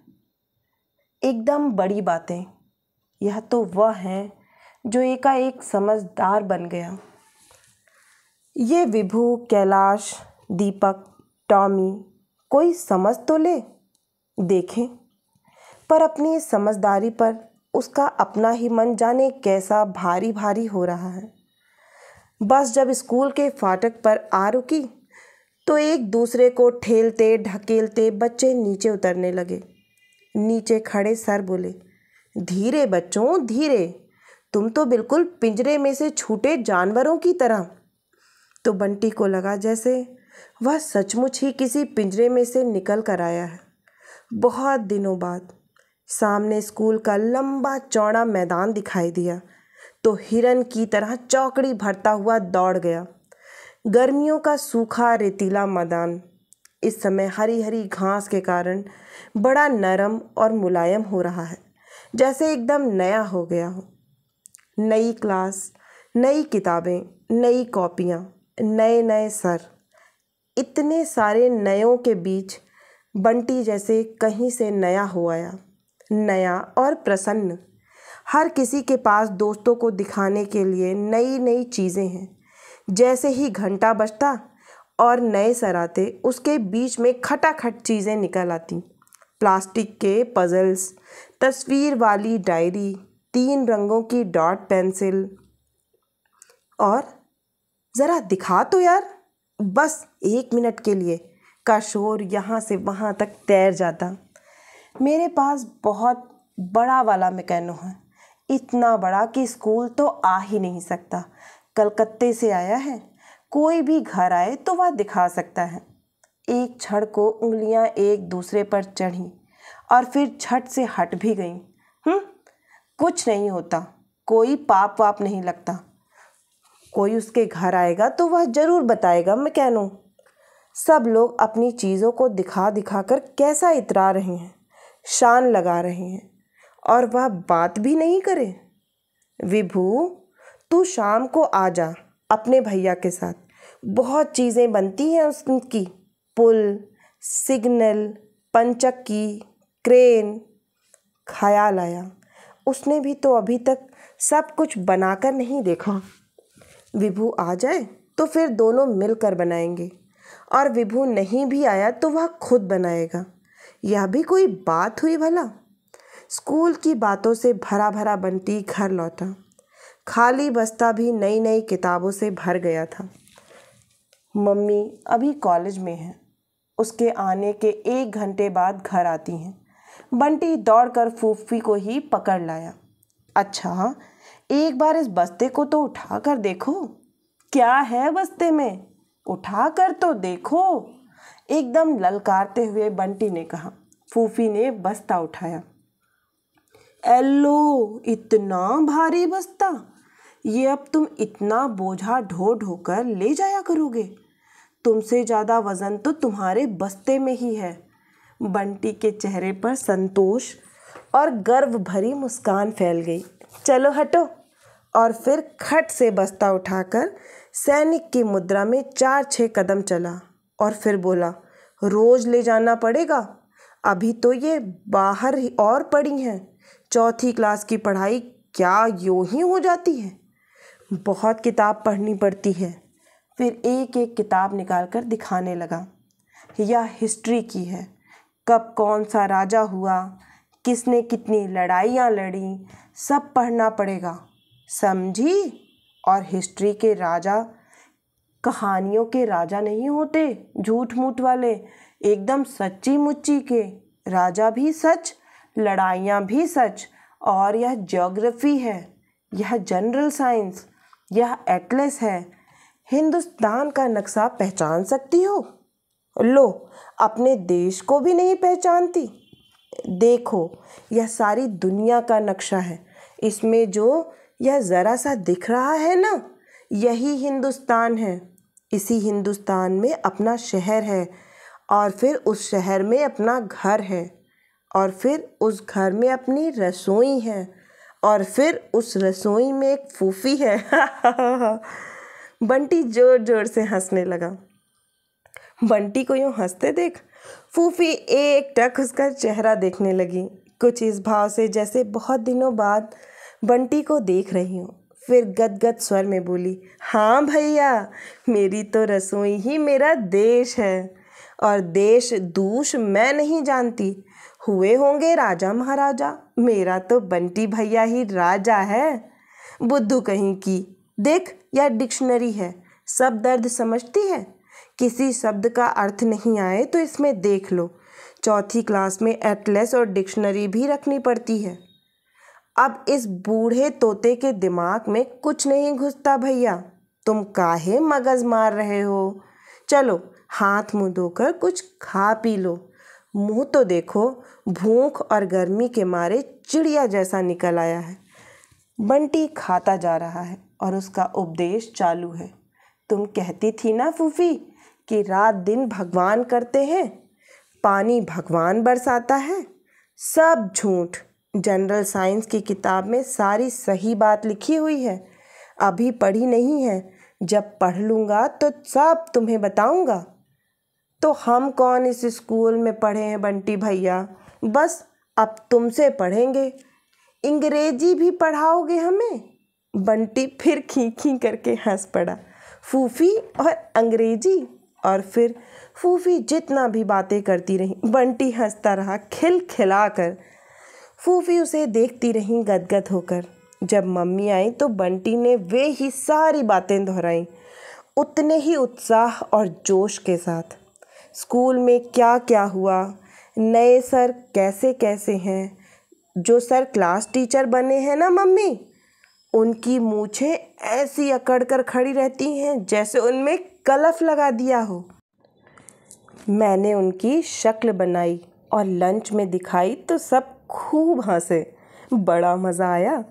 A: एकदम बड़ी बातें। यह तो वह है जो एकाएक समझदार बन गया। ये विभू, कैलाश, दीपक, टॉमी कोई समझ तो ले, देखें। पर अपनी समझदारी पर उसका अपना ही मन जाने कैसा भारी भारी हो रहा है। बस जब स्कूल के फाटक पर आ रुकी तो एक दूसरे को ठेलते ढकेलते बच्चे नीचे उतरने लगे। नीचे खड़े सर बोले, धीरे बच्चों धीरे, तुम तो बिल्कुल पिंजरे में से छूटे जानवरों की तरह। तो बंटी को लगा जैसे वह सचमुच ही किसी पिंजरे में से निकल कर आया है। बहुत दिनों बाद सामने स्कूल का लंबा चौड़ा मैदान दिखाई दिया तो हिरन की तरह चौकड़ी भरता हुआ दौड़ गया। गर्मियों का सूखा रेतीला मैदान इस समय हरी हरी घास के कारण बड़ा नरम और मुलायम हो रहा है, जैसे एकदम नया हो गया हो। नई क्लास, नई किताबें, नई कॉपियाँ, नए नए सर। इतने सारे नयों के बीच बंटी जैसे कहीं से नया हो आया, नया और प्रसन्न। हर किसी के पास दोस्तों को दिखाने के लिए नई नई चीज़ें हैं। जैसे ही घंटा बजता और नए सर आते, उसके बीच में खटाखट चीज़ें निकल आती। प्लास्टिक के पजल्स, तस्वीर वाली डायरी, 3 रंगों की डॉट पेंसिल। और ज़रा दिखा तो यार, बस 1 मिनट के लिए का शोर यहाँ से वहाँ तक तैर जाता। मेरे पास बहुत बड़ा वाला मैकेनो है, इतना बड़ा कि स्कूल तो आ ही नहीं सकता। कलकत्ते से आया है, कोई भी घर आए तो वह दिखा सकता है। एक क्षण को उंगलियां एक दूसरे पर चढ़ीं और फिर झट से हट भी गईं। कुछ नहीं होता, कोई पाप वाप नहीं लगता। कोई उसके घर आएगा तो वह जरूर बताएगा मैकेनो। सब लोग अपनी चीज़ों को दिखा दिखा कर कैसा इतरा रहे हैं, शान लगा रहे हैं, और वह बात भी नहीं करे। विभू, तू शाम को आ जा अपने भैया के साथ, बहुत चीज़ें बनती हैं उसकी। पुल, सिग्नल, पंचक्की, क्रेन। ख्याल आया, उसने भी तो अभी तक सब कुछ बनाकर नहीं देखा। विभू आ जाए तो फिर दोनों मिलकर बनाएंगे, और विभू नहीं भी आया तो वह खुद बनाएगा। यह भी कोई बात हुई भला। स्कूल की बातों से भरा भरा बंटी घर लौटा। खाली बस्ता भी नई नई किताबों से भर गया था। मम्मी अभी कॉलेज में है, उसके आने के 1 घंटे बाद घर आती हैं। बंटी दौड़कर फूफी को ही पकड़ लाया। अच्छा, एक बार इस बस्ते को तो उठा कर देखो, क्या है बस्ते में, उठा कर तो देखो, एकदम ललकारते हुए बंटी ने कहा। फूफी ने बस्ता उठाया। एलो, इतना भारी बस्ता, ये अब तुम इतना बोझा ढो ढो कर ले जाया करोगे? तुमसे ज़्यादा वजन तो तुम्हारे बस्ते में ही है। बंटी के चेहरे पर संतोष और गर्व भरी मुस्कान फैल गई। चलो हटो। और फिर खट से बस्ता उठाकर सैनिक की मुद्रा में 4-6 कदम चला और फिर बोला, रोज ले जाना पड़ेगा, अभी तो ये बाहर ही और पड़ी हैं। 4थी क्लास की पढ़ाई क्या यूं ही हो जाती है? बहुत किताब पढ़नी पड़ती है। फिर एक एक किताब निकालकर दिखाने लगा। यह हिस्ट्री की है, कब कौन सा राजा हुआ, किसने कितनी लड़ाइयाँ लड़ी, सब पढ़ना पड़ेगा, समझी? और हिस्ट्री के राजा कहानियों के राजा नहीं होते, झूठ मूठ वाले, एकदम सच्ची मुच्ची के। राजा भी सच, लड़ाइयाँ भी सच। और यह ज्योग्राफी है, यह जनरल साइंस, यह एटलस है। हिंदुस्तान का नक्शा पहचान सकती हो? लो, अपने देश को भी नहीं पहचानती? देखो, यह सारी दुनिया का नक्शा है। इसमें जो यह ज़रा सा दिख रहा है ना, यही हिंदुस्तान है। इसी हिंदुस्तान में अपना शहर है, और फिर उस शहर में अपना घर है, और फिर उस घर में अपनी रसोई है, और फिर उस रसोई में एक फूफी है। बंटी जोर जोर से हंसने लगा। बंटी को यूँ हंसते देख फूफी एक टक उसका चेहरा देखने लगी, कुछ इस भाव से जैसे बहुत दिनों बाद बंटी को देख रही हूँ। फिर गदगद स्वर में बोली, हाँ भैया, मेरी तो रसोई ही मेरा देश है, और देश दूष मैं नहीं जानती। हुए होंगे राजा महाराजा, मेरा तो बंटी भैया ही राजा है। बुद्धू कहीं की, देख यह डिक्शनरी है, सब दर्द समझती है। किसी शब्द का अर्थ नहीं आए तो इसमें देख लो। 4थी क्लास में एटलस और डिक्शनरी भी रखनी पड़ती है। अब इस बूढ़े तोते के दिमाग में कुछ नहीं घुसता भैया, तुम काहे मगज मार रहे हो? चलो हाथ मुंह धोकर कुछ खा पी लो। मुंह तो देखो, भूख और गर्मी के मारे चिड़िया जैसा निकल आया है। बंटी खाता जा रहा है और उसका उपदेश चालू है। तुम कहती थी ना फूफी कि रात दिन भगवान करते हैं, पानी भगवान बरसाता है। सब झूठ। जनरल साइंस की किताब में सारी सही बात लिखी हुई है। अभी पढ़ी नहीं है, जब पढ़ लूँगा तो सब तुम्हें बताऊँगा। तो हम कौन इस स्कूल में पढ़े हैं बंटी भैया, बस अब तुमसे पढ़ेंगे। अंग्रेजी भी पढ़ाओगे हमें? बंटी फिर खी खी करके हंस पड़ा। फूफी और अंग्रेजी, और फिर फूफी जितना भी बातें करती रही, बंटी हंसता रहा खिलखिला कर। फूफी उसे देखती रही गदगद होकर। जब मम्मी आई तो बंटी ने वे ही सारी बातें दोहराई, उतने ही उत्साह और जोश के साथ। स्कूल में क्या क्या हुआ, नए सर कैसे कैसे हैं, जो सर क्लास टीचर बने हैं ना मम्मी, उनकी मूछें ऐसी अकड़ कर खड़ी रहती हैं जैसे उनमें कलफ लगा दिया हो। मैंने उनकी शक्ल बनाई और लंच में दिखाई तो सब खूब हंसे। बड़ा मज़ा आया।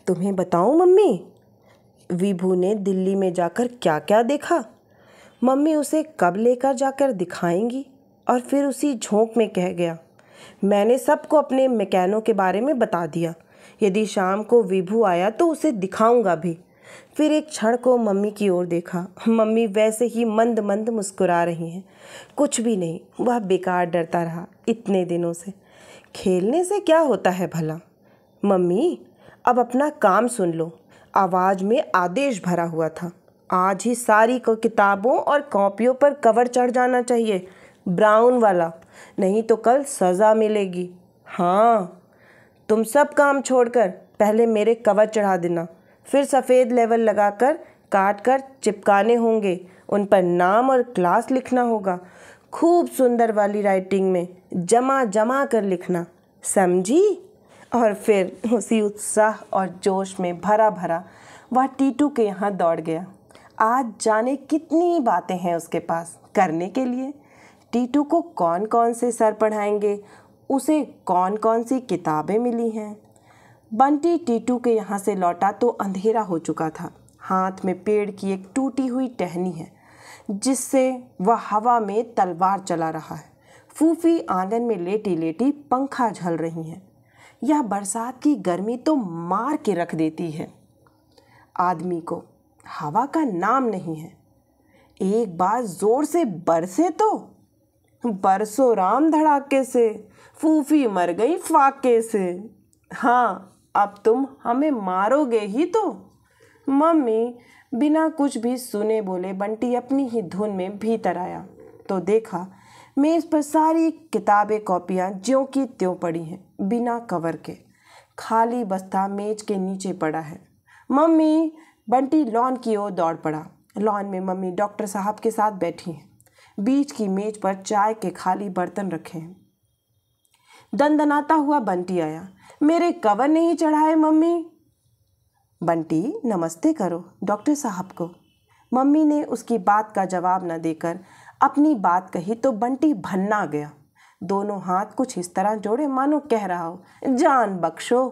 A: तुम्हें बताऊं मम्मी, विभू ने दिल्ली में जाकर क्या क्या देखा। मम्मी उसे कब लेकर जाकर दिखाएंगी, और फिर उसी झोंक में कह गया। मैंने सबको अपने मैकेनो के बारे में बता दिया। यदि शाम को विभू आया तो उसे दिखाऊंगा भी। फिर एक क्षण को मम्मी की ओर देखा। मम्मी वैसे ही मंद मंद मुस्कुरा रही हैं। कुछ भी नहीं, वह बेकार डरता रहा इतने दिनों से। खेलने से क्या होता है भला? मम्मी, अब अपना काम सुन लो। आवाज़ में आदेश भरा हुआ था। आज ही सारी को किताबों और कॉपियों पर कवर चढ़ जाना चाहिए, ब्राउन वाला, नहीं तो कल सज़ा मिलेगी। हाँ, तुम सब काम छोड़कर पहले मेरे कवर चढ़ा देना, फिर सफ़ेद लेवल लगाकर काट कर चिपकाने होंगे, उन पर नाम और क्लास लिखना होगा, खूब सुंदर वाली राइटिंग में जमा जमा कर लिखना, समझी? और फिर उसी उत्साह और जोश में भरा भरा वह टीटू के यहाँ दौड़ गया। आज जाने कितनी बातें हैं उसके पास करने के लिए। टीटू को कौन कौन से सर पढ़ाएंगे, उसे कौन कौन सी किताबें मिली हैं। बंटी टीटू के यहाँ से लौटा तो अंधेरा हो चुका था। हाथ में पेड़ की एक टूटी हुई टहनी है जिससे वह हवा में तलवार चला रहा है। फूफी आंगन में लेटी लेटी पंखा झल रही हैं। यह बरसात की गर्मी तो मार के रख देती है आदमी को। हवा का नाम नहीं है। एक बार जोर से बरसे तो बरसो राम धड़ाके से, फूफी मर गई फाके से। हाँ, अब तुम हमें मारोगे ही तो। मम्मी बिना कुछ भी सुने बोले बंटी अपनी ही धुन में भीतर आया तो देखा मेज़ पर सारी किताबें कॉपियाँ ज्यों की त्यों पड़ी हैं, बिना कवर के। खाली बस्ता मेज के नीचे पड़ा है। मम्मी, बंटी लॉन की ओर दौड़ पड़ा। लॉन में मम्मी डॉक्टर साहब के साथ बैठी हैं। बीच की मेज पर चाय के खाली बर्तन रखे हैं। दनदनाता हुआ बंटी आया। मेरे कवर नहीं चढ़ाए मम्मी। बंटी, नमस्ते करो डॉक्टर साहब को। मम्मी ने उसकी बात का जवाब न देकर अपनी बात कही तो बंटी भन्ना गया। दोनों हाथ कुछ इस तरह जोड़े मानो कह रहा हो, जान बख्शो,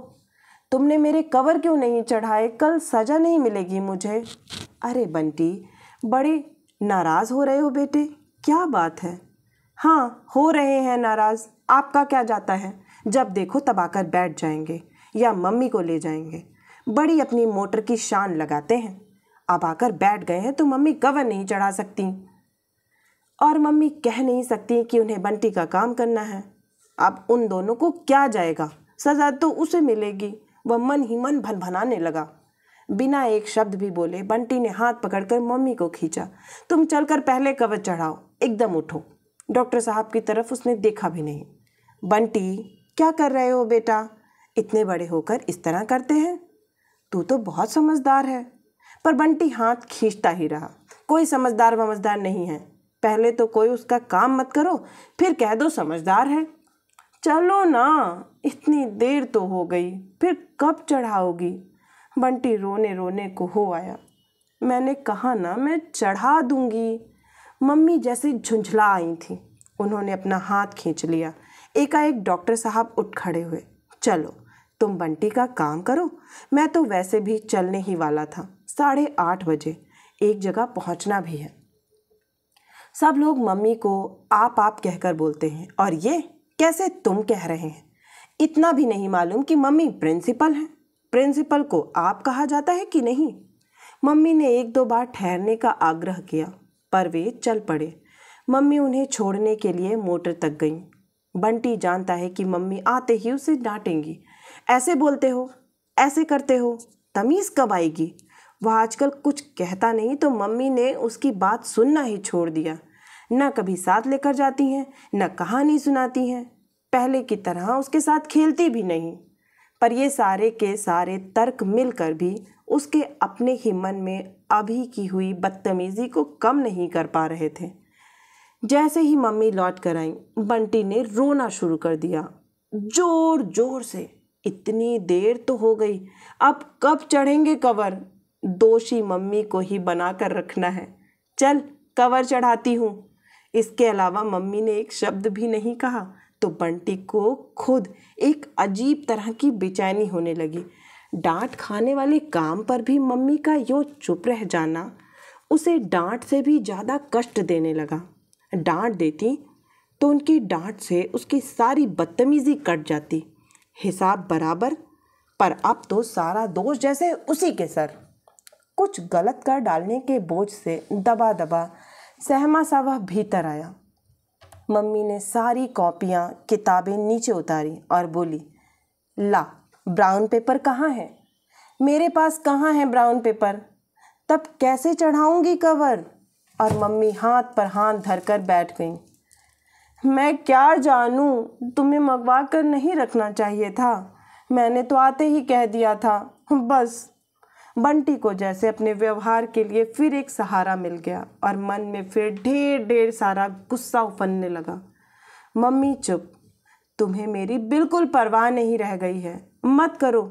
A: तुमने मेरे कवर क्यों नहीं चढ़ाए? कल सज़ा नहीं मिलेगी मुझे। अरे बंटी, बड़े नाराज़ हो रहे हो बेटे, क्या बात है? हाँ, हो रहे हैं नाराज़, आपका क्या जाता है? जब देखो तब आकर बैठ जाएंगे या मम्मी को ले जाएंगे। बड़ी अपनी मोटर की शान लगाते हैं। अब आकर बैठ गए हैं तो मम्मी कवर नहीं चढ़ा सकती, और मम्मी कह नहीं सकती कि उन्हें बंटी का काम करना है। अब उन दोनों को क्या जाएगा, सज़ा तो उसे मिलेगी। वह मन ही मन भनभनाने लगा। बिना एक शब्द भी बोले बंटी ने हाथ पकड़कर मम्मी को खींचा। तुम चलकर पहले कवर चढ़ाओ, एकदम उठो। डॉक्टर साहब की तरफ उसने देखा भी नहीं। बंटी, क्या कर रहे हो बेटा? इतने बड़े होकर इस तरह करते हैं? तू तो बहुत समझदार है। पर बंटी हाथ खींचता ही रहा। कोई समझदार वमझदार नहीं है। पहले तो कोई उसका काम मत करो, फिर कह दो समझदार है। चलो ना, इतनी देर तो हो गई, फिर कब चढ़ाओगी? बंटी रोने रोने को हो आया। मैंने कहा ना, मैं चढ़ा दूंगी। मम्मी जैसे झुंझला आई थी। उन्होंने अपना हाथ खींच लिया। एकाएक डॉक्टर साहब उठ खड़े हुए। चलो, तुम बंटी का काम करो, मैं तो वैसे भी चलने ही वाला था। 8:30 बजे एक जगह पहुंचना भी है। सब लोग मम्मी को आप कहकर बोलते हैं, और ये कैसे तुम कह रहे हैं? इतना भी नहीं मालूम कि मम्मी प्रिंसिपल हैं। प्रिंसिपल को आप कहा जाता है कि नहीं? मम्मी ने एक दो बार ठहरने का आग्रह किया पर वे चल पड़े। मम्मी उन्हें छोड़ने के लिए मोटर तक गईं। बंटी जानता है कि मम्मी आते ही उसे डांटेंगी। ऐसे बोलते हो, ऐसे करते हो, तमीज़ कब आएगी। वह आजकल कुछ कहता नहीं तो मम्मी ने उसकी बात सुनना ही छोड़ दिया। न कभी साथ लेकर जाती हैं, न कहानी सुनाती हैं, पहले की तरह उसके साथ खेलती भी नहीं। पर ये सारे के सारे तर्क मिलकर भी उसके अपने ही मन में अभी की हुई बदतमीज़ी को कम नहीं कर पा रहे थे। जैसे ही मम्मी लौट कर आई, बंटी ने रोना शुरू कर दिया, जोर जोर से। इतनी देर तो हो गई, अब कब चढ़ेंगे कवर। दोषी मम्मी को ही बना कर रखना है। चल कवर चढ़ाती हूँ। इसके अलावा मम्मी ने एक शब्द भी नहीं कहा तो बंटी को खुद एक अजीब तरह की बेचैनी होने लगी। डांट खाने वाले काम पर भी मम्मी का यूँ चुप रह जाना उसे डांट से भी ज़्यादा कष्ट देने लगा। डांट देती तो उनकी डांट से उसकी सारी बदतमीज़ी कट जाती, हिसाब बराबर। पर अब तो सारा दोष जैसे उसी के सर। कुछ गलत कर डालने के बोझ से दबा दबा सहमा सा वह भीतर आया। मम्मी ने सारी कॉपियाँ किताबें नीचे उतारी और बोली, ला ब्राउन पेपर कहाँ है। मेरे पास कहाँ है ब्राउन पेपर, तब कैसे चढ़ाऊँगी कवर। और मम्मी हाथ पर हाथ धरकर बैठ गईं। मैं क्या जानूँ, तुम्हें मंगवा कर नहीं रखना चाहिए था, मैंने तो आते ही कह दिया था। बस। बंटी को जैसे अपने व्यवहार के लिए फिर एक सहारा मिल गया और मन में फिर ढेर ढेर सारा गुस्सा उफनने लगा। मम्मी चुप, तुम्हें मेरी बिल्कुल परवाह नहीं रह गई है। मत करो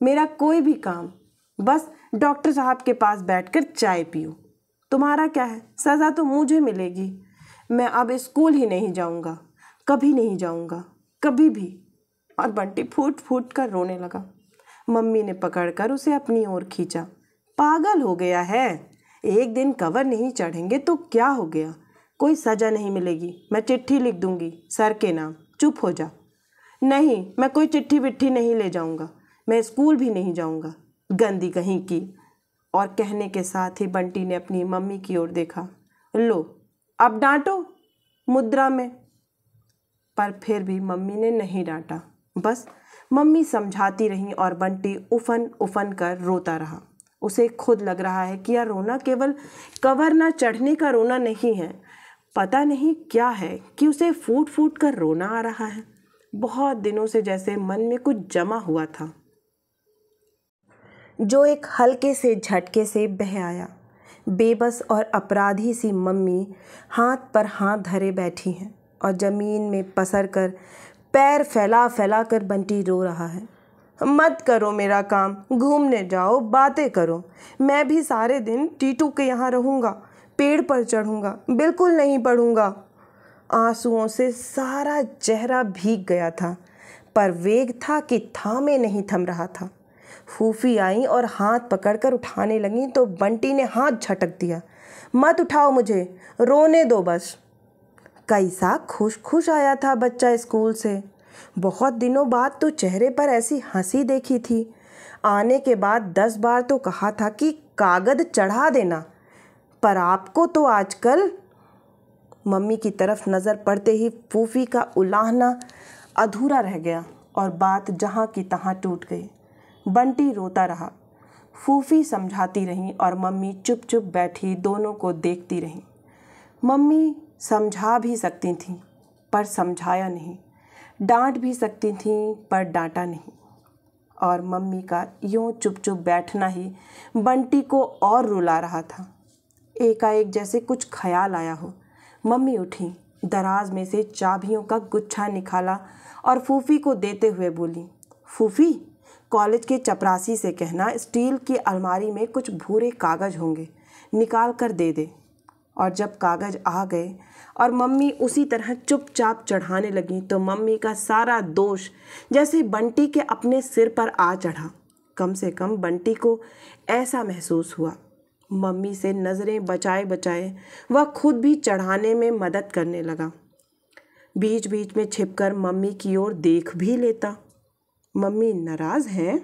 A: मेरा कोई भी काम, बस डॉक्टर साहब के पास बैठकर चाय पियो। तुम्हारा क्या है, सज़ा तो मुझे मिलेगी। मैं अब स्कूल ही नहीं जाऊंगा, कभी नहीं जाऊंगा, कभी भी। और बंटी फूट फूट कर रोने लगा। मम्मी ने पकड़कर उसे अपनी ओर खींचा। पागल हो गया है, एक दिन कवर नहीं चढ़ेंगे तो क्या हो गया, कोई सज़ा नहीं मिलेगी। मैं चिट्ठी लिख दूंगी सर के नाम, चुप हो जा। नहीं, मैं कोई चिट्ठी विट्ठी नहीं ले जाऊंगा, मैं स्कूल भी नहीं जाऊंगा, गंदी कहीं की। और कहने के साथ ही बंटी ने अपनी मम्मी की ओर देखा। लो अब डांटो मुद्रा में। पर फिर भी मम्मी ने नहीं डांटा। बस मम्मी समझाती रहीं और बंटी उफन उफन कर रोता रहा। उसे खुद लग रहा है कि यह रोना केवल कवर ना चढ़ने का रोना नहीं है, पता नहीं क्या है कि उसे फूट फूट कर रोना आ रहा है। बहुत दिनों से जैसे मन में कुछ जमा हुआ था जो एक हल्के से झटके से बह आया। बेबस और अपराधी सी मम्मी हाथ पर हाथ धरे बैठी हैं और ज़मीन में पसर कर पैर फैला फैला कर बंटी रो रहा है। मत करो मेरा काम, घूमने जाओ, बातें करो। मैं भी सारे दिन टीटू के यहाँ रहूँगा, पेड़ पर चढ़ूँगा, बिल्कुल नहीं पढ़ूँगा। आंसुओं से सारा चेहरा भीग गया था, पर वेग था कि थामे नहीं थम रहा था। फूफी आई और हाथ पकड़कर उठाने लगी तो बंटी ने हाथ झटक दिया। मत उठाओ मुझे, रोने दो बस। कैसा खुश खुश आया था बच्चा स्कूल से। बहुत दिनों बाद तो चेहरे पर ऐसी हंसी देखी थी। आने के बाद 10 बार तो कहा था कि कागज चढ़ा देना, पर आपको तो आजकल। मम्मी की तरफ नज़र पड़ते ही फूफी का उलाहना अधूरा रह गया और बात जहाँ की तहाँ टूट गई। बंटी रोता रहा। फूफी समझाती रहीं और मम्मी चुप चुप बैठी दोनों को देखती रहीं। मम्मी समझा भी सकती थीं पर समझाया नहीं, डांट भी सकती थीं पर डांटा नहीं। और मम्मी का यूँ चुप चुप बैठना ही बंटी को और रुला रहा था। एकाएक जैसे कुछ ख्याल आया हो। मम्मी उठी, दराज में से चाबियों का गुच्छा निकाला और फूफी को देते हुए बोली, फूफी कॉलेज के चपरासी से कहना स्टील की अलमारी में कुछ भूरे कागज़ होंगे, निकाल कर दे दे। और जब कागज़ आ गए और मम्मी उसी तरह चुपचाप चढ़ाने लगी तो मम्मी का सारा दोष जैसे बंटी के अपने सिर पर आ चढ़ा। कम से कम बंटी को ऐसा महसूस हुआ। मम्मी से नज़रें बचाए बचाए वह खुद भी चढ़ाने में मदद करने लगा। बीच बीच में छिपकर मम्मी की ओर देख भी लेता। मम्मी नाराज़ हैं,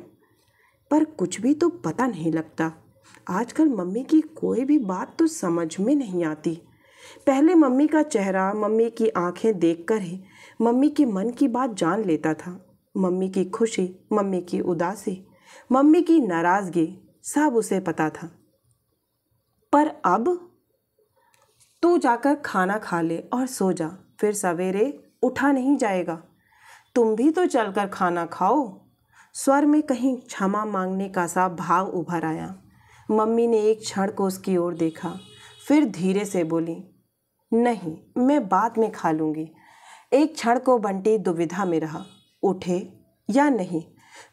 A: पर कुछ भी तो पता नहीं लगता। आजकल मम्मी की कोई भी बात तो समझ में नहीं आती। पहले मम्मी का चेहरा, मम्मी की आंखें देखकर ही मम्मी के मन की बात जान लेता था। मम्मी की खुशी, मम्मी की उदासी, मम्मी की नाराज़गी सब उसे पता था। पर अब तू जाकर खाना खा ले और सो जा, फिर सवेरे उठा नहीं जाएगा। तुम भी तो चलकर खाना खाओ। स्वर में कहीं क्षमा मांगने का सा भाव उभर आया। मम्मी ने एक क्षण को उसकी ओर देखा, फिर धीरे से बोली, नहीं, मैं बाद में खा लूँगी। एक क्षण को बंटी दुविधा में रहा, उठे या नहीं।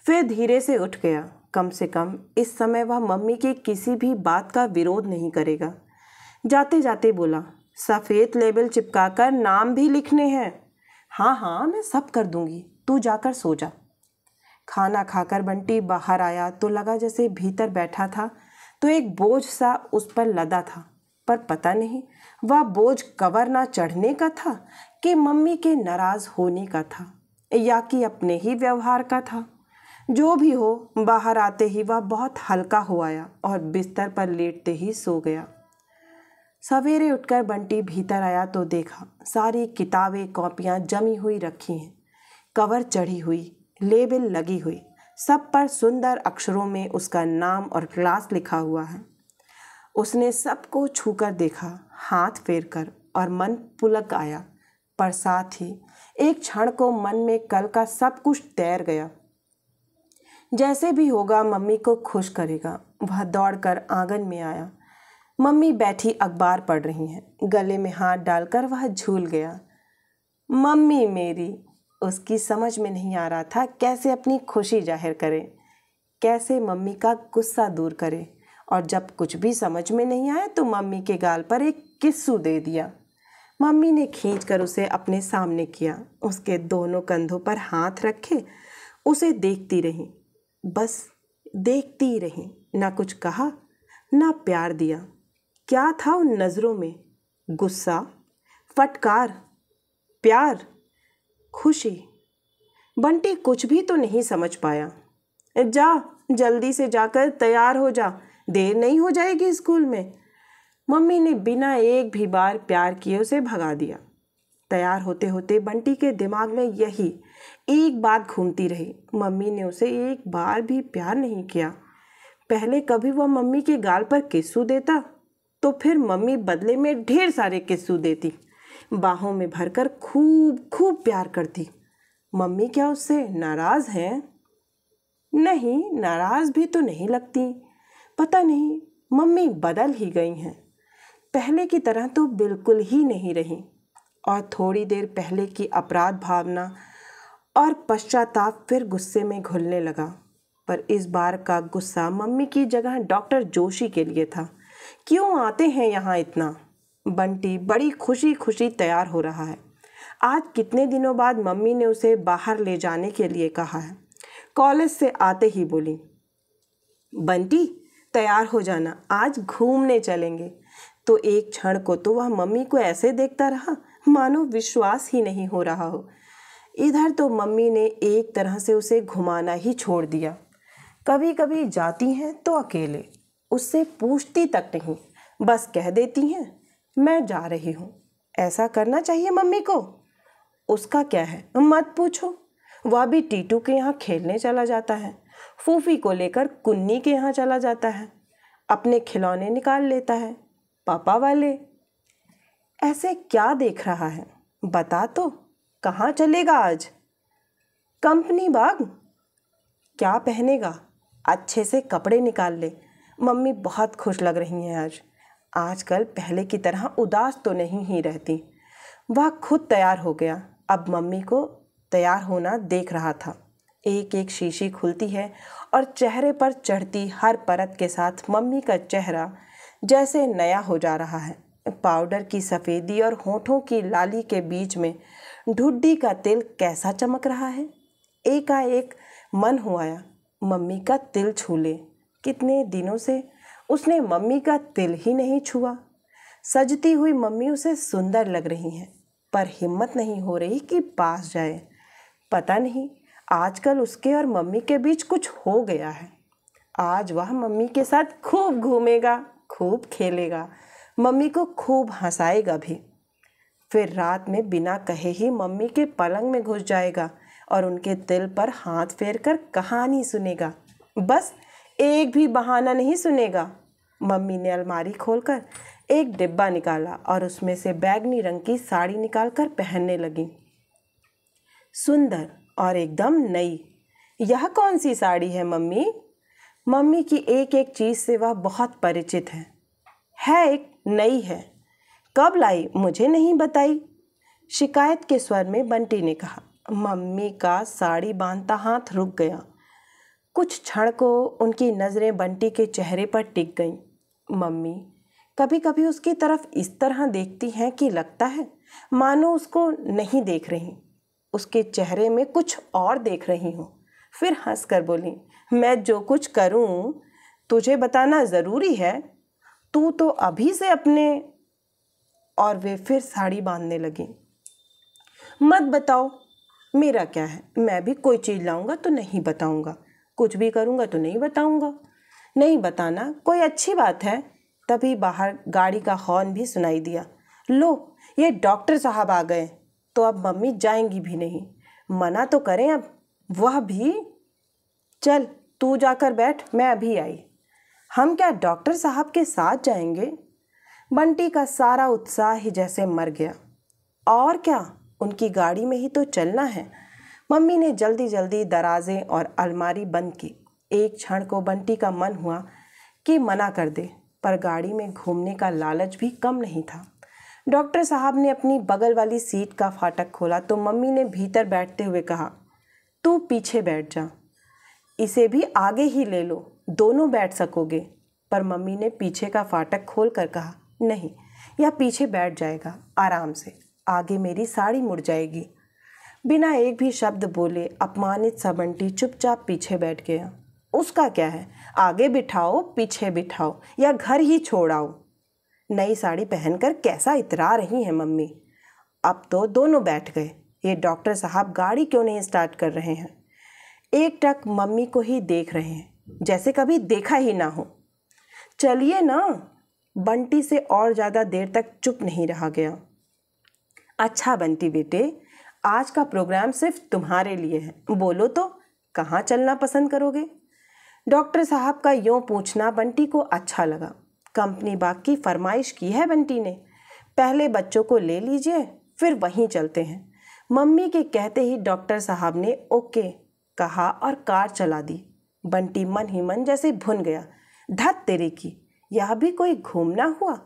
A: फिर धीरे से उठ गया। कम से कम इस समय वह मम्मी की किसी भी बात का विरोध नहीं करेगा। जाते जाते बोला, सफ़ेद लेबल चिपकाकर नाम भी लिखने हैं। हाँ हाँ, मैं सब कर दूंगी, तू जाकर सो जा। खाना खाकर बंटी बाहर आया तो लगा जैसे भीतर बैठा था तो एक बोझ सा उस पर लदा था, पर पता नहीं वह बोझ कवर ना चढ़ने का था कि मम्मी के नाराज़ होने का था या कि अपने ही व्यवहार का था। जो भी हो, बाहर आते ही वह बहुत हल्का हो आया और बिस्तर पर लेटते ही सो गया। सवेरे उठकर बंटी भीतर आया तो देखा सारी किताबें कॉपियाँ जमी हुई रखी हैं, कवर चढ़ी हुई, लेबल लगी हुई, सब पर सुंदर अक्षरों में उसका नाम और क्लास लिखा हुआ है। उसने सबको छूकर देखा, हाथ फेरकर, और मन पुलक आया, पर साथ ही एक क्षण को मन में कल का सब कुछ तैर गया। जैसे भी होगा मम्मी को खुश करेगा। वह दौड़कर आंगन में आया। मम्मी बैठी अखबार पढ़ रही हैं। गले में हाथ डालकर वह झूल गया। मम्मी मेरी, उसकी समझ में नहीं आ रहा था कैसे अपनी खुशी जाहिर करे, कैसे मम्मी का गुस्सा दूर करे। और जब कुछ भी समझ में नहीं आया तो मम्मी के गाल पर एक किस्सू दे दिया। मम्मी ने खींचकर उसे अपने सामने किया, उसके दोनों कंधों पर हाथ रखे उसे देखती रही, बस देखती रही। ना कुछ कहा, ना प्यार दिया। क्या था उन नज़रों में? गुस्सा, फटकार, प्यार, खुशी? बंटी कुछ भी तो नहीं समझ पाया। जा, जल्दी से जाकर तैयार हो जा, देर नहीं हो जाएगी स्कूल में। मम्मी ने बिना एक भी बार प्यार किए उसे भगा दिया। तैयार होते होते बंटी के दिमाग में यही एक बात घूमती रही, मम्मी ने उसे एक बार भी प्यार नहीं किया। पहले कभी वह मम्मी के गाल पर किस्सू देता तो फिर मम्मी बदले में ढेर सारे किस्सू देती, बाहों में भरकर खूब खूब प्यार करती। मम्मी क्या उससे नाराज़ हैं? नहीं, नाराज़ भी तो नहीं लगती। पता नहीं मम्मी बदल ही गई हैं, पहले की तरह तो बिल्कुल ही नहीं रही। और थोड़ी देर पहले की अपराध भावना और पश्चाताप फिर गुस्से में घुलने लगा। पर इस बार का गुस्सा मम्मी की जगह डॉक्टर जोशी के लिए था। क्यों आते हैं यहाँ इतना? बंटी बड़ी खुशी खुशी तैयार हो रहा है। आज कितने दिनों बाद मम्मी ने उसे बाहर ले जाने के लिए कहा है। कॉलेज से आते ही बोली, बंटी तैयार हो जाना, आज घूमने चलेंगे। तो एक क्षण को तो वह मम्मी को ऐसे देखता रहा मानो विश्वास ही नहीं हो रहा हो। इधर तो मम्मी ने एक तरह से उसे घुमाना ही छोड़ दिया। कभी कभी जाती हैं तो अकेले, उससे पूछती तक नहीं, बस कह देती हैं मैं जा रही हूँ। ऐसा करना चाहिए मम्मी को। उसका क्या है, मत पूछो। वह भी टीटू के यहाँ खेलने चला जाता है, फूफी को लेकर कुन्नी के यहाँ चला जाता है, अपने खिलौने निकाल लेता है, पापा वाले। ऐसे क्या देख रहा है, बता तो। कहाँ चलेगा आज? कंपनी बाग। क्या पहनेगा? अच्छे से कपड़े निकाल ले। मम्मी बहुत खुश लग रही हैं आज। आजकल पहले की तरह उदास तो नहीं ही रहती। वह खुद तैयार हो गया, अब मम्मी को तैयार होना देख रहा था। एक एक शीशी खुलती है और चेहरे पर चढ़ती हर परत के साथ मम्मी का चेहरा जैसे नया हो जा रहा है। पाउडर की सफ़ेदी और होठों की लाली के बीच में ढुड्डी का तिल कैसा चमक रहा है। एकाएक मन हो आया मम्मी का तिल छू ले। कितने दिनों से उसने मम्मी का तिल ही नहीं छुआ। सजती हुई मम्मी उसे सुंदर लग रही हैं, पर हिम्मत नहीं हो रही कि पास जाए। पता नहीं आजकल उसके और मम्मी के बीच कुछ हो गया है। आज वह मम्मी के साथ खूब घूमेगा, खूब खेलेगा, मम्मी को खूब हंसाएगा भी। फिर रात में बिना कहे ही मम्मी के पलंग में घुस जाएगा और उनके दिल पर हाथ फेर कर कहानी सुनेगा। बस एक भी बहाना नहीं सुनेगा। मम्मी ने अलमारी खोलकर एक डिब्बा निकाला और उसमें से बैंगनी रंग की साड़ी निकालकर पहनने लगी। सुंदर और एकदम नई। यह कौन सी साड़ी है मम्मी? मम्मी की एक एक चीज़ से वह बहुत परिचित है एक नई है। कब लाई, मुझे नहीं बताई? शिकायत के स्वर में बंटी ने कहा। मम्मी का साड़ी बांधता हाथ रुक गया। कुछ क्षण को उनकी नज़रें बंटी के चेहरे पर टिक गईं। मम्मी कभी कभी उसकी तरफ इस तरह देखती हैं कि लगता है मानो उसको नहीं देख रही, उसके चेहरे में कुछ और देख रही हूँ। फिर हंसकर बोली, मैं जो कुछ करूँ तुझे बताना ज़रूरी है? तू तो अभी से अपने। और वे फिर साड़ी बांधने लगी। मत बताओ, मेरा क्या है, मैं भी कोई चीज़ लाऊंगा तो नहीं बताऊंगा, कुछ भी करूंगा तो नहीं बताऊंगा। नहीं बताना कोई अच्छी बात है। तभी बाहर गाड़ी का हॉर्न भी सुनाई दिया। लो, ये डॉक्टर साहब आ गए। तो अब मम्मी जाएंगी भी नहीं, मना तो करें अब, वह भी। चल तू जाकर बैठ, मैं अभी आई। हम क्या डॉक्टर साहब के साथ जाएंगे? बंटी का सारा उत्साह ही जैसे मर गया। और क्या, उनकी गाड़ी में ही तो चलना है। मम्मी ने जल्दी जल्दी दराजे और अलमारी बंद की। एक क्षण को बंटी का मन हुआ कि मना कर दे, पर गाड़ी में घूमने का लालच भी कम नहीं था। डॉक्टर साहब ने अपनी बगल वाली सीट का फाटक खोला तो मम्मी ने भीतर बैठते हुए कहा, तू पीछे बैठ जा, इसे भी आगे ही ले लो, दोनों बैठ सकोगे। पर मम्मी ने पीछे का फाटक खोल कर कहा, नहीं, यह पीछे बैठ जाएगा आराम से, आगे मेरी साड़ी मुड़ जाएगी। बिना एक भी शब्द बोले अपमानित सा बंटी चुपचाप पीछे बैठ गया। उसका क्या है, आगे बिठाओ पीछे बिठाओ या घर ही छोड़ आओ। नई साड़ी पहनकर कैसा इतरा रही हैं मम्मी। अब तो दोनों बैठ गए। ये डॉक्टर साहब गाड़ी क्यों नहीं स्टार्ट कर रहे हैं? एक टक मम्मी को ही देख रहे हैं, जैसे कभी देखा ही ना हो। चलिए ना। बंटी से और ज़्यादा देर तक चुप नहीं रहा गया। अच्छा बंटी बेटे, आज का प्रोग्राम सिर्फ तुम्हारे लिए है, बोलो तो कहाँ चलना पसंद करोगे? डॉक्टर साहब का यूँ पूछना बंटी को अच्छा लगा। कंपनी बाग की फरमाइश की है बंटी ने, पहले बच्चों को ले लीजिए फिर वहीं चलते हैं। मम्मी के कहते ही डॉक्टर साहब ने ओके कहा और कार चला दी। बंटी मन ही मन जैसे भुन गया। धत तेरे की, यह भी कोई घूमना हुआ।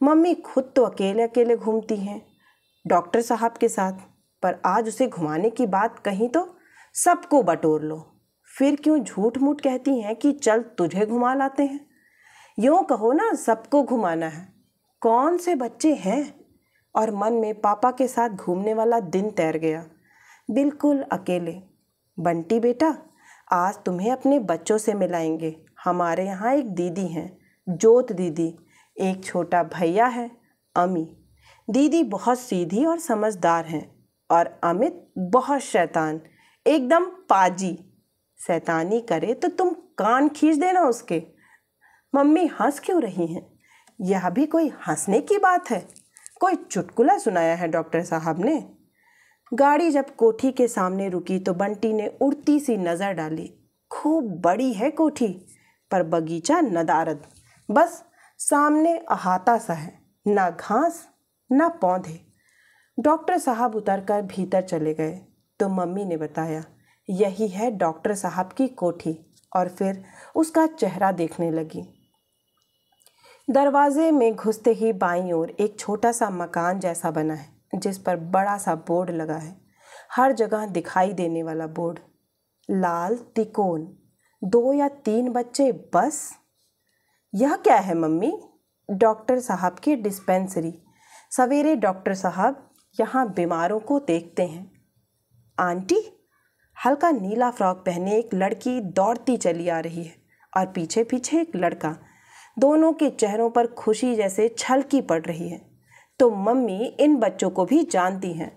A: मम्मी खुद तो अकेले अकेले घूमती हैं डॉक्टर साहब के साथ, पर आज उसे घुमाने की बात कहीं तो सबको बटोर लो। फिर क्यों झूठ मूठ कहती हैं कि चल तुझे घुमा लाते हैं? यूँ कहो ना, सबको घुमाना है। कौन से बच्चे हैं? और मन में पापा के साथ घूमने वाला दिन तैर गया, बिल्कुल अकेले। बंटी बेटा, आज तुम्हें अपने बच्चों से मिलाएंगे। हमारे यहाँ एक दीदी हैं, जोत दीदी, एक छोटा भैया है अमी। दीदी बहुत सीधी और समझदार हैं और अमित बहुत शैतान, एकदम पाजी। शैतानी करे तो तुम कान खींच देना उसके। मम्मी हंस क्यों रही हैं? यह भी कोई हंसने की बात है? कोई चुटकुला सुनाया है डॉक्टर साहब ने? गाड़ी जब कोठी के सामने रुकी तो बंटी ने उड़ती सी नज़र डाली। खूब बड़ी है कोठी, पर बगीचा नदारद, बस सामने अहाता सा है, ना घास ना पौधे। डॉक्टर साहब उतरकर भीतर चले गए तो मम्मी ने बताया, यही है डॉक्टर साहब की कोठी, और फिर उसका चेहरा देखने लगी। दरवाजे में घुसते ही बाईं ओर एक छोटा सा मकान जैसा बना है, जिस पर बड़ा सा बोर्ड लगा है, हर जगह दिखाई देने वाला बोर्ड। लाल तिकोन, 2 या 3 बच्चे बस। यह क्या है मम्मी? डॉक्टर साहब की डिस्पेंसरी। सवेरे डॉक्टर साहब यहाँ बीमारों को देखते हैं। आंटी, हल्का नीला फ्रॉक पहने एक लड़की दौड़ती चली आ रही है और पीछे पीछे एक लड़का। दोनों के चेहरों पर खुशी जैसे छलकी पड़ रही है। तो मम्मी इन बच्चों को भी जानती हैं,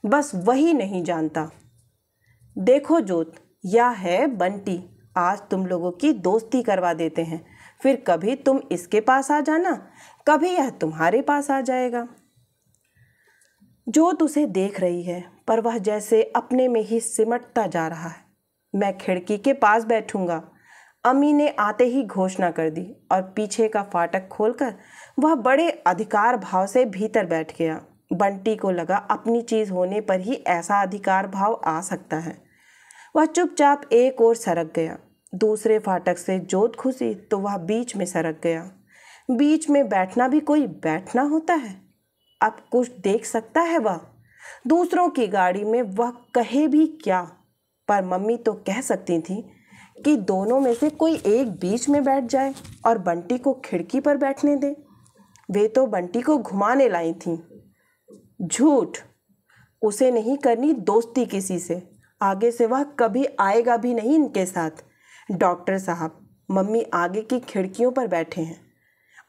A: बस वही नहीं जानता। देखो जोत, यह है बंटी आज तुम लोगों की दोस्ती करवा देते हैं, फिर कभी तुम इसके पास आ जाना, कभी यह तुम्हारे पास आ जाएगा। जोत उसे देख रही है, पर वह जैसे अपने में ही सिमटता जा रहा है। मैं खिड़की के पास बैठूंगा, अम्मी ने आते ही घोषणा कर दी और पीछे का फाटक खोलकर वह बड़े अधिकार भाव से भीतर बैठ गया। बंटी को लगा अपनी चीज़ होने पर ही ऐसा अधिकार भाव आ सकता है। वह चुपचाप एक ओर सरक गया। दूसरे फाटक से जोत घुसी तो वह बीच में सरक गया। बीच में बैठना भी कोई बैठना होता है? अब कुछ देख सकता है वह? दूसरों की गाड़ी में वह कहे भी क्या, पर मम्मी तो कह सकती थी कि दोनों में से कोई एक बीच में बैठ जाए और बंटी को खिड़की पर बैठने दे। वे तो बंटी को घुमाने लाई थीं। झूठ, उसे नहीं करनी दोस्ती किसी से। आगे से वह कभी आएगा भी नहीं इनके साथ। डॉक्टर साहब, मम्मी आगे की खिड़कियों पर बैठे हैं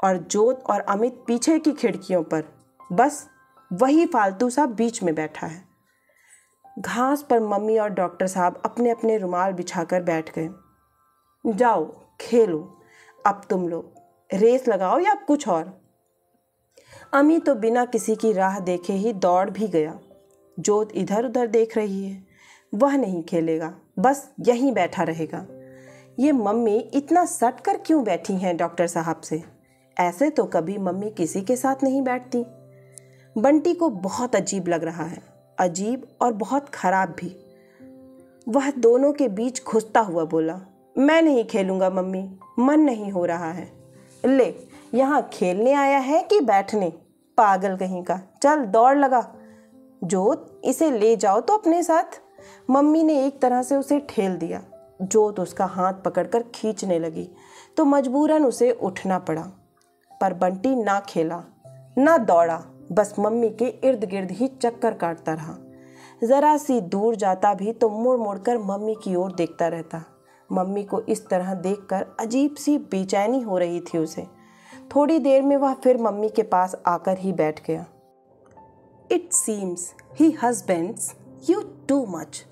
A: और जोत और अमित पीछे की खिड़कियों पर। बस वही फालतू सा बीच में बैठा है। घास पर मम्मी और डॉक्टर साहब अपने अपने रुमाल बिछाकर बैठ गए। जाओ खेलो, अब तुम लोग रेस लगाओ या कुछ और। अमी तो बिना किसी की राह देखे ही दौड़ भी गया। जोत इधर उधर देख रही है। वह नहीं खेलेगा, बस यहीं बैठा रहेगा। ये मम्मी इतना सट कर क्यों बैठी हैं डॉक्टर साहब से? ऐसे तो कभी मम्मी किसी के साथ नहीं बैठती। बंटी को बहुत अजीब लग रहा है, अजीब और बहुत खराब भी। वह दोनों के बीच घुसता हुआ बोला, मैं नहीं खेलूंगा मम्मी, मन नहीं हो रहा है। ले, यहाँ खेलने आया है कि बैठने? पागल कहीं का, चल दौड़ लगा। जोत, इसे ले जाओ तो अपने साथ। मम्मी ने एक तरह से उसे ठेल दिया। जोत उसका हाथ पकड़कर खींचने लगी तो मजबूरन उसे उठना पड़ा। पर बंटी ना खेला ना दौड़ा, बस मम्मी के इर्द गिर्द ही चक्कर काटता रहा। ज़रा सी दूर जाता भी तो मुड़ मुड़ कर मम्मी की ओर देखता रहता। मम्मी को इस तरह देखकर अजीब सी बेचैनी हो रही थी उसे। थोड़ी देर में वह फिर मम्मी के पास आकर ही बैठ गया। It seems he husbands you too much,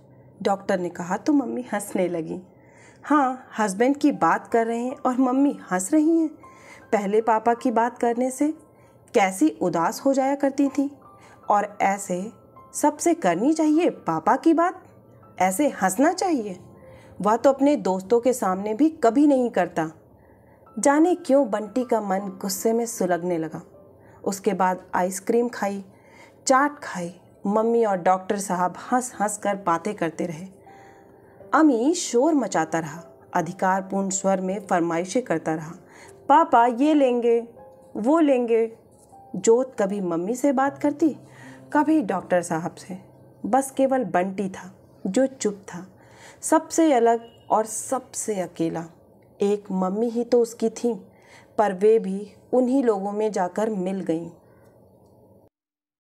A: doctor ने कहा तो मम्मी हंसने लगी। हाँ, हस्बैंड की बात कर रहे हैं और मम्मी हंस रही हैं। पहले पापा की बात करने से कैसी उदास हो जाया करती थी, और ऐसे सबसे करनी चाहिए पापा की बात, ऐसे हंसना चाहिए। वह तो अपने दोस्तों के सामने भी कभी नहीं करता। जाने क्यों बंटी का मन गुस्से में सुलगने लगा। उसके बाद आइसक्रीम खाई, चाट खाई। मम्मी और डॉक्टर साहब हंस हंस कर बातें करते रहे। अमी शोर मचाता रहा, अधिकारपूर्ण स्वर में फरमाइशें करता रहा, पापा ये लेंगे वो लेंगे। जोत कभी मम्मी से बात करती, कभी डॉक्टर साहब से। बस केवल बंटी था जो चुप था, सबसे अलग और सबसे अकेला। एक मम्मी ही तो उसकी थी, पर वे भी उन्हीं लोगों में जाकर मिल गईं।